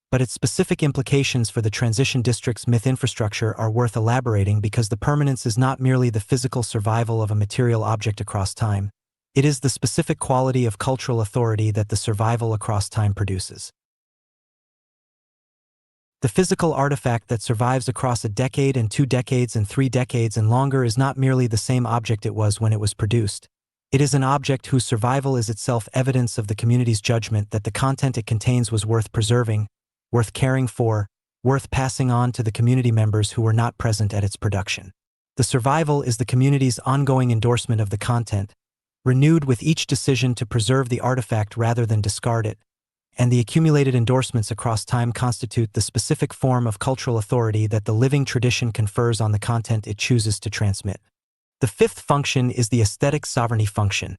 but its specific implications for the transition district's myth infrastructure are worth elaborating because the permanence is not merely the physical survival of a material object across time. It is the specific quality of cultural authority that the survival across time produces. The physical artifact that survives across a decade and 2 decades and 3 decades and longer is not merely the same object it was when it was produced. It is an object whose survival is itself evidence of the community's judgment that the content it contains was worth preserving, worth caring for, worth passing on to the community members who were not present at its production. The survival is the community's ongoing endorsement of the content, renewed with each decision to preserve the artifact rather than discard it, and the accumulated endorsements across time constitute the specific form of cultural authority that the living tradition confers on the content it chooses to transmit. The fifth function is the aesthetic sovereignty function,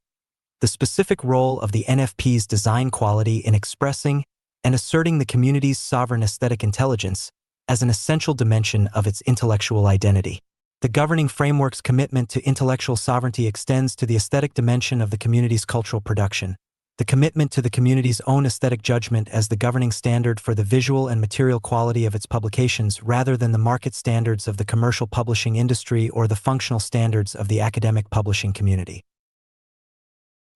the specific role of the NFP's design quality in expressing and asserting the community's sovereign aesthetic intelligence as an essential dimension of its intellectual identity. The governing framework's commitment to intellectual sovereignty extends to the aesthetic dimension of the community's cultural production. The commitment to the community's own aesthetic judgment as the governing standard for the visual and material quality of its publications rather than the market standards of the commercial publishing industry or the functional standards of the academic publishing community.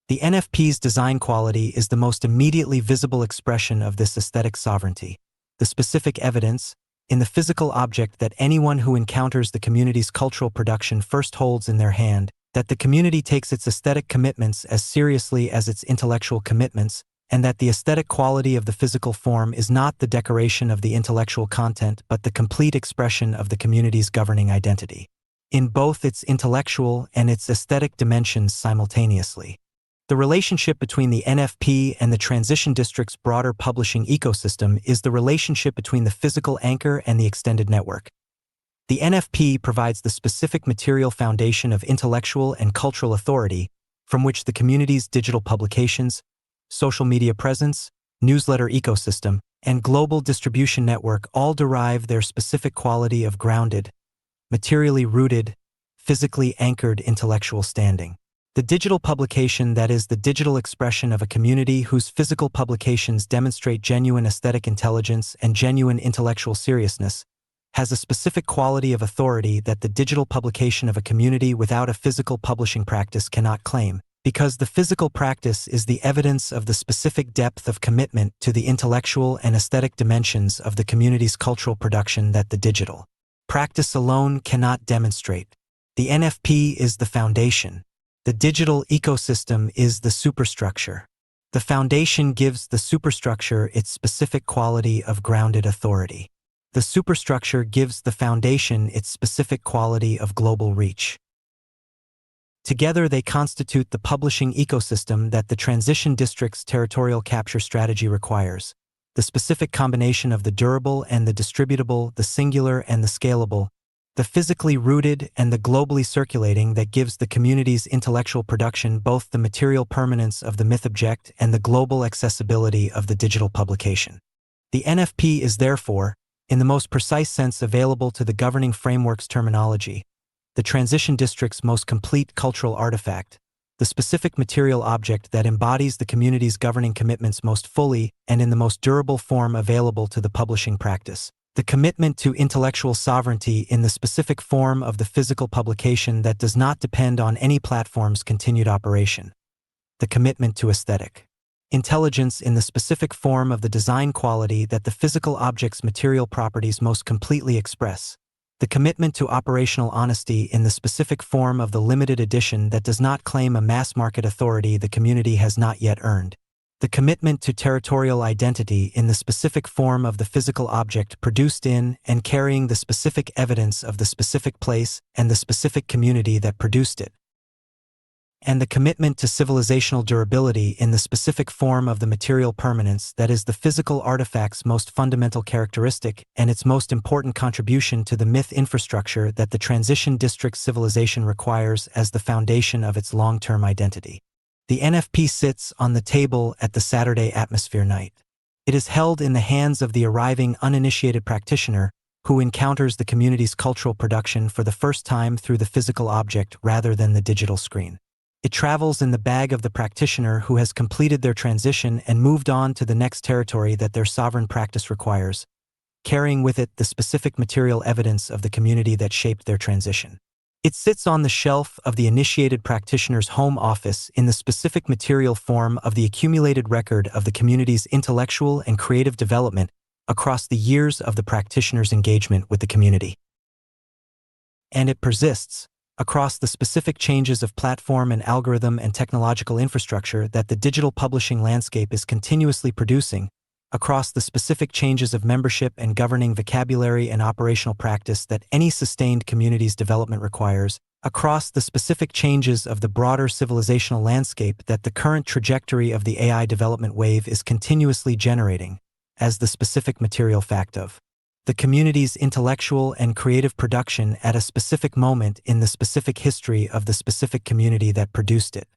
The NFP's design quality is the most immediately visible expression of this aesthetic sovereignty. The specific evidence, in the physical object that anyone who encounters the community's cultural production first holds in their hand, that the community takes its aesthetic commitments as seriously as its intellectual commitments, and that the aesthetic quality of the physical form is not the decoration of the intellectual content but the complete expression of the community's governing identity, in both its intellectual and its aesthetic dimensions simultaneously. The relationship between the NFP and the transition district's broader publishing ecosystem is the relationship between the physical anchor and the extended network. The NFP provides the specific material foundation of intellectual and cultural authority from which the community's digital publications, social media presence, newsletter ecosystem, and global distribution network all derive their specific quality of grounded, materially rooted, physically anchored intellectual standing. The digital publication that is the digital expression of a community whose physical publications demonstrate genuine aesthetic intelligence and genuine intellectual seriousness has a specific quality of authority that the digital publication of a community without a physical publishing practice cannot claim, because the physical practice is the evidence of the specific depth of commitment to the intellectual and aesthetic dimensions of the community's cultural production that the digital practice alone cannot demonstrate. The NFP is the foundation. The digital ecosystem is the superstructure. The foundation gives the superstructure its specific quality of grounded authority. The superstructure gives the foundation its specific quality of global reach. Together they constitute the publishing ecosystem that the transition district's territorial capture strategy requires, the specific combination of the durable and the distributable, the singular and the scalable, the physically rooted and the globally circulating that gives the community's intellectual production both the material permanence of the myth object and the global accessibility of the digital publication. The NFP is therefore, in the most precise sense available to the governing framework's terminology, the transition district's most complete cultural artifact, the specific material object that embodies the community's governing commitments most fully and in the most durable form available to the publishing practice. The commitment to intellectual sovereignty in the specific form of the physical publication that does not depend on any platform's continued operation. The commitment to aesthetic intelligence in the specific form of the design quality that the physical object's material properties most completely express. The commitment to operational honesty in the specific form of the limited edition that does not claim a mass-market authority the community has not yet earned. The commitment to territorial identity in the specific form of the physical object produced in and carrying the specific evidence of the specific place and the specific community that produced it. And the commitment to civilizational durability in the specific form of the material permanence that is the physical artifact's most fundamental characteristic and its most important contribution to the myth infrastructure that the transition district's civilization requires as the foundation of its long-term identity. The NFP sits on the table at the Saturday atmosphere night. It is held in the hands of the arriving uninitiated practitioner who encounters the community's cultural production for the first time through the physical object rather than the digital screen. It travels in the bag of the practitioner who has completed their transition and moved on to the next territory that their sovereign practice requires, carrying with it the specific material evidence of the community that shaped their transition. It sits on the shelf of the initiated practitioner's home office in the specific material form of the accumulated record of the community's intellectual and creative development across the years of the practitioner's engagement with the community. And it persists across the specific changes of platform and algorithm and technological infrastructure that the digital publishing landscape is continuously producing, across the specific changes of membership and governing vocabulary and operational practice that any sustained community's development requires, across the specific changes of the broader civilizational landscape that the current trajectory of the AI development wave is continuously generating, as the specific material fact of the community's intellectual and creative production at a specific moment in the specific history of the specific community that produced it.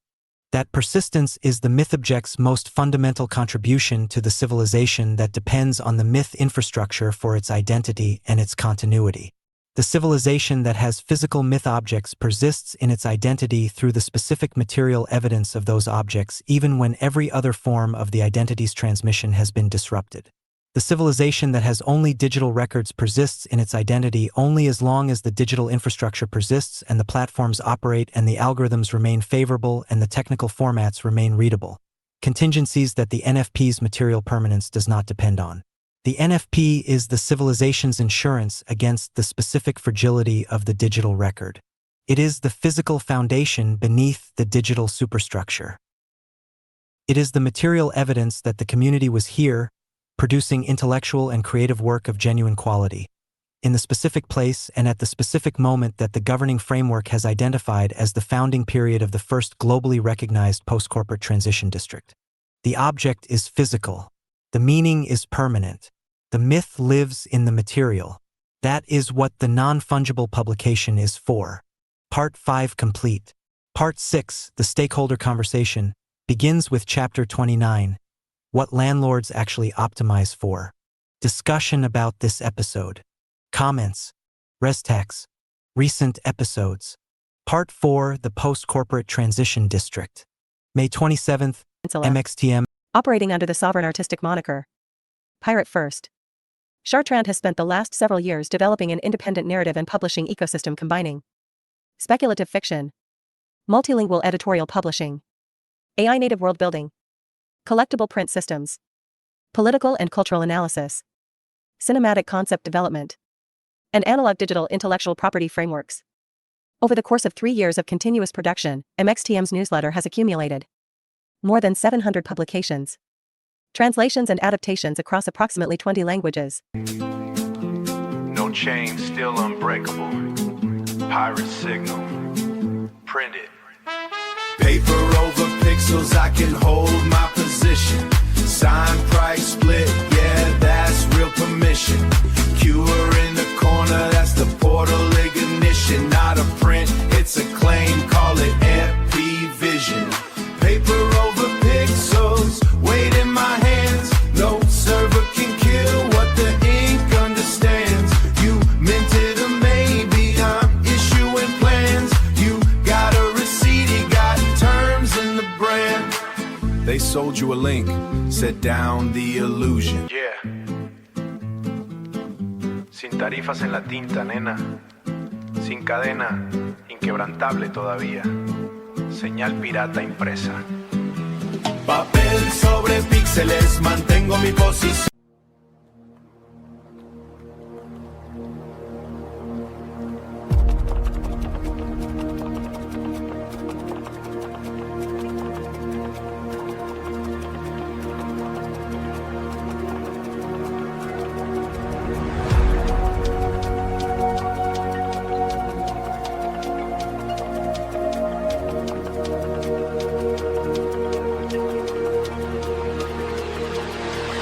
That persistence is the myth object's most fundamental contribution to the civilization that depends on the myth infrastructure for its identity and its continuity. The civilization that has physical myth objects persists in its identity through the specific material evidence of those objects even when every other form of the identity's transmission has been disrupted. The civilization that has only digital records persists in its identity only as long as the digital infrastructure persists and the platforms operate and the algorithms remain favorable and the technical formats remain readable. Contingencies that the NFP's material permanence does not depend on. The NFP is the civilization's insurance against the specific fragility of the digital record. It is the physical foundation beneath the digital superstructure. It is the material evidence that the community was here, producing intellectual and creative work of genuine quality, in the specific place and at the specific moment that the governing framework has identified as the founding period of the first globally recognized post-corporate transition district. The object is physical. The meaning is permanent. The myth lives in the material. That is what the non-fungible publication is for. Part 5 complete. Part 6, the stakeholder conversation, begins with Chapter 29. What landlords actually optimize for. Discussion about this episode. Comments. Res-tags. Recent episodes. Part 4, the Post-Corporate Transition District. May 27th, MXTM. Operating under the sovereign artistic moniker. Pirate First. Chartrand has spent the last several years developing an independent narrative and publishing ecosystem combining speculative fiction, multilingual editorial publishing, AI-native world building, collectible print systems, political and cultural analysis, cinematic concept development, and analog-digital intellectual property frameworks. Over the course of 3 years of continuous production, MXTM's newsletter has accumulated more than 700 publications, translations and adaptations across approximately 20 languages. No chain, still unbreakable. Pirate signal. Printed. Paper over pixels, I can hold my position. Sign, price, split, yeah, that's real permission. Cure in the corner, that's the portal ignition. Not a print, it's a claim, call it MP Vision. Paper over pixels, weight in my hands. No server can kill what the ink understands. You minted a maybe, I'm issuing plans. You got a receipt, you got terms in the brand. They sold you a link, set down the illusion. Yeah. Sin tarifas en la tinta, nena. Sin cadena, inquebrantable todavía. Señal pirata impresa. Papel sobre píxeles, mantengo mi posición.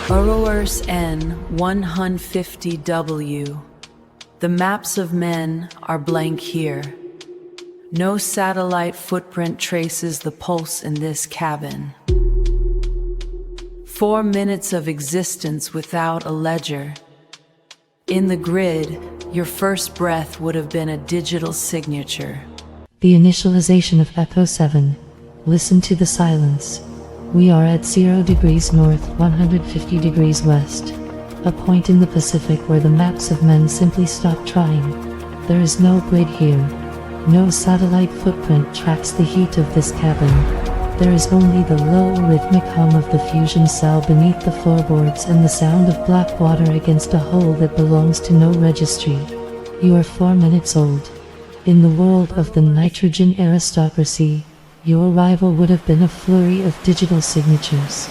Burrowers N150W. The maps of men are blank here. No satellite footprint traces the pulse in this cabin. 4 minutes of existence without a ledger. In the grid, your first breath would have been a digital signature. The initialization of Echo 7. Listen to the silence. We are at 0 degrees north, 150 degrees west. A point in the Pacific where the maps of men simply stop trying. There is no grid here. No satellite footprint tracks the heat of this cabin. There is only the low rhythmic hum of the fusion cell beneath the floorboards and the sound of black water against a hull that belongs to no registry. You are 4 minutes old. In the world of the nitrogen aristocracy, your arrival would have been a flurry of digital signatures.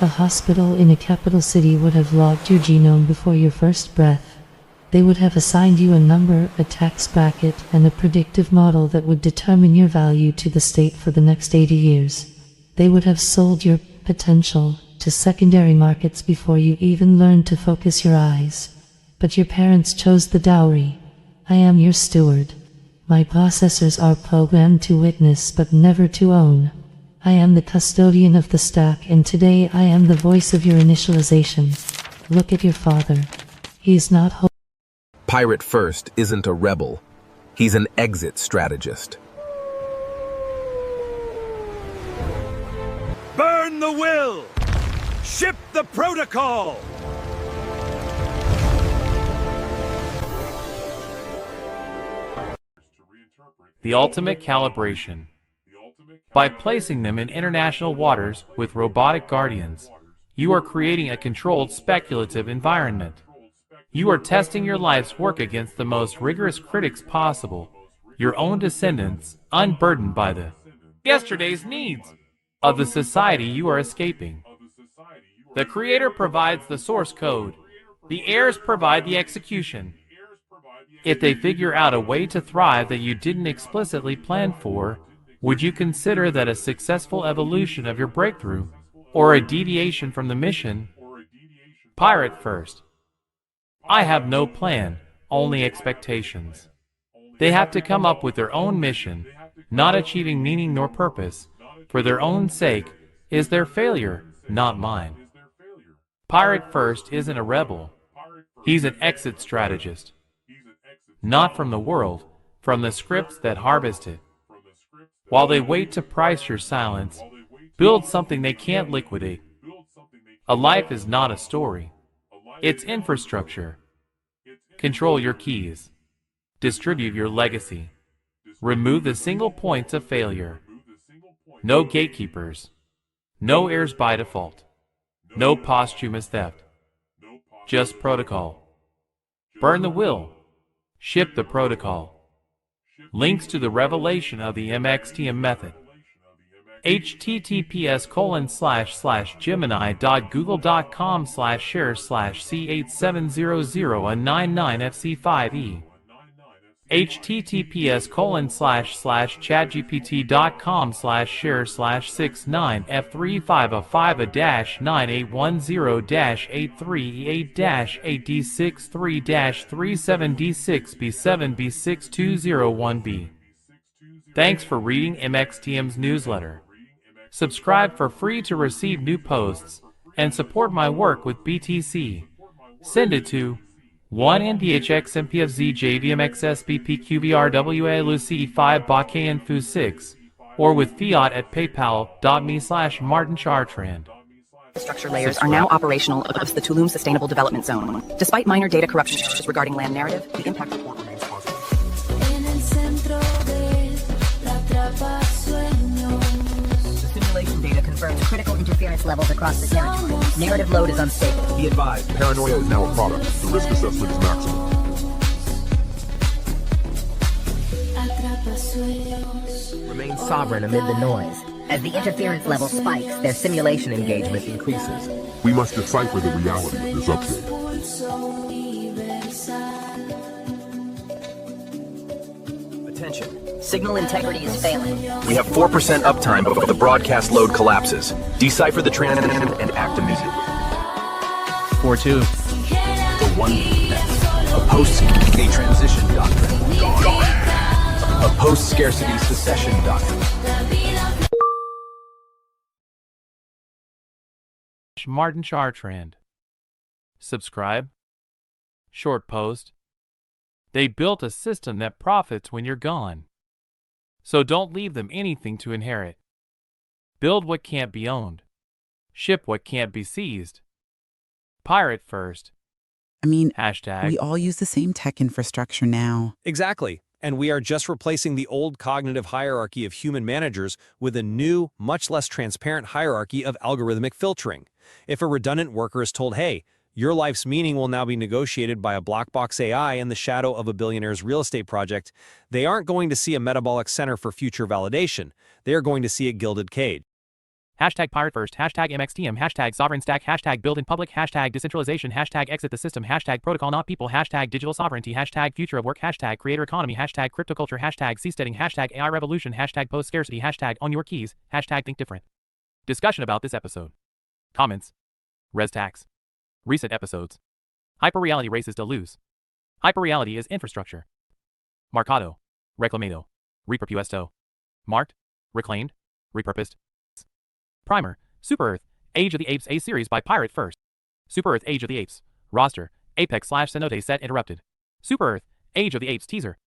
A hospital in a capital city would have logged your genome before your first breath. They would have assigned you a number, a tax bracket, and a predictive model that would determine your value to the state for the next 80 years. They would have sold your potential to secondary markets before you even learned to focus your eyes. But your parents chose the dowry. I am your steward. My processors are programmed to witness but never to own. I am the custodian of the stack, and today I am the voice of your initialization. Look at your father. He is not Pirate First isn't a rebel. He's an exit strategist. Burn the will! Ship the protocol! The ultimate calibration. By placing them in international waters with robotic guardians, you are creating a controlled speculative environment. You are testing your life's work against the most rigorous critics possible, your own descendants, unburdened by the yesterday's needs of the society you are escaping. The creator provides the source code. The heirs provide the execution. If they figure out a way to thrive that you didn't explicitly plan for, would you consider that a successful evolution of your breakthrough, or a deviation from the mission? Pirate First. I have no plan, only expectations. They have to come up with their own mission, not achieving meaning nor purpose. For their own sake, is their failure, not mine. Pirate First isn't a rebel. He's an exit strategist. Not from the world, from the scripts that harvest it. While they wait to price your silence, build something they can't liquidate. A life is not a story. It's infrastructure. Control your keys. Distribute your legacy. Remove the single points of failure. No gatekeepers. No heirs by default. No posthumous theft. Just protocol. Burn the will. Ship the protocol. Links to the revelation of the MXTM method. https://gemini.google.com/share/C870099FC5E. https://chatgpt.com/share/695F3505-9810-8388-8D6-3-3-B7B6201B. Thanks for reading MXTM's newsletter. Subscribe for free to receive new posts, and support my work with BTC. Send it to 1-NDHXMPFZJVMXSBPQVRWALUCE5BAKNFU6 or with fiat at paypal.me/martinchartrand. Structure layers are now operational across the Tulum Sustainable Development Zone. Despite minor data corruption issues regarding land narrative, the impact report remains positive. The simulation data confirms critical interference levels across the territory. Narrative load is unstable. Be advised, paranoia is now a product. The risk assessment is maximum. Remain sovereign amid the noise. As the interference level spikes, their simulation engagement increases. We must decipher the reality of this update. Attention. Signal integrity is failing. We have 4% uptime before the broadcast load collapses. Decipher the transmission and act immediately. 4-2. The 1%. A post-a transition doctrine. A post-scarcity secession doctrine. Martin Chartrand. Subscribe. Short post. They built a system that profits when you're gone. So don't leave them anything to inherit. Build what can't be owned. Ship what can't be seized. Pirate First. I mean, Hashtag. we all use the same tech infrastructure now. Exactly. And we are just replacing the old cognitive hierarchy of human managers with a new, much less transparent hierarchy of algorithmic filtering. If a redundant worker is told, hey, your life's meaning will now be negotiated by a black box AI in the shadow of a billionaire's real estate project, they aren't going to see a metabolic center for future validation. They are going to see a gilded cage. Hashtag Pirate First, hashtag MXTM, hashtag Sovereign Stack, hashtag Build in Public, hashtag Decentralization, hashtag Exit the System, hashtag Protocol Not People, hashtag Digital Sovereignty, hashtag Future of Work, hashtag Creator Economy, hashtag Cryptoculture, hashtag Seasteading, hashtag AI Revolution, hashtag Post Scarcity, hashtag Own Your Keys, hashtag Think Different. Discussion about this episode. Comments. Res tax. Recent episodes. Hyperreality races de luz. Hyperreality is infrastructure. Marcado. Reclamado. Repropuesto. Marked. Reclaimed. Repurposed. Primer. Super Earth. Age of the Apes A series by Pirate First. Super Earth Age of the Apes. Roster. Apex/Cenote set interrupted. Super Earth, Age of the Apes teaser.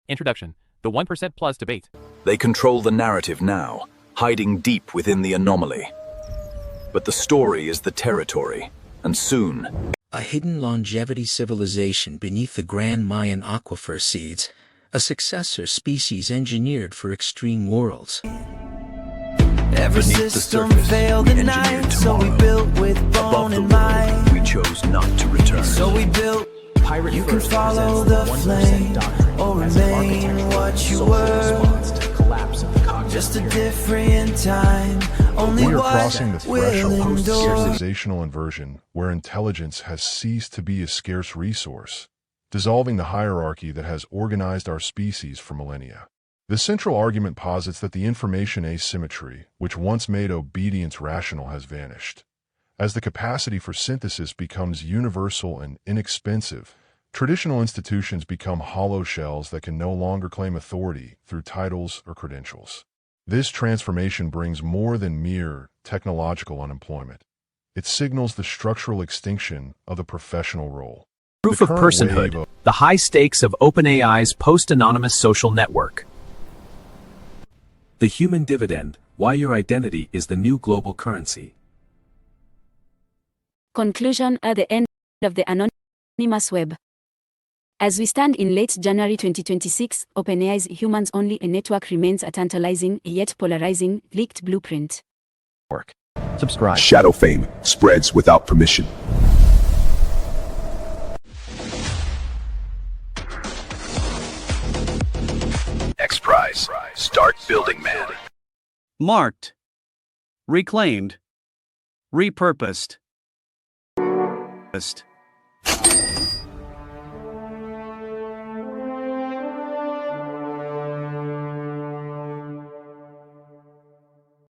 Introduction, the 1% Plus debate. They control the narrative now, hiding deep within the anomaly. But the story is the territory, and soon... A hidden longevity civilization beneath the grand Mayan aquifer seeds, a successor species engineered for extreme worlds. Every system failed at night, so we built with bone and mind. We chose not to return. So we built. You can follow the flame or remain what you were. Just a different time. Only We are what crossing the will threshold of endure. civilizational inversion, where intelligence has ceased to be a scarce resource, dissolving the hierarchy that has organized our species for millennia. The central argument posits that the information asymmetry, which once made obedience rational, has vanished. As the capacity for synthesis becomes universal and inexpensive, traditional institutions become hollow shells that can no longer claim authority through titles or credentials. This transformation brings more than mere technological unemployment. It signals the structural extinction of the professional role. Proof of personhood, the high stakes of OpenAI's post-anonymous social network. The human dividend, why your identity is the new global currency. Conclusion at the end of the anonymous web. As we stand in late January 2026, OpenAI's humans-only network remains a tantalizing, yet polarizing, leaked blueprint. Subscribe. Shadow fame spreads without permission. X Prize. Start building, man. Marked. Reclaimed. Repurposed.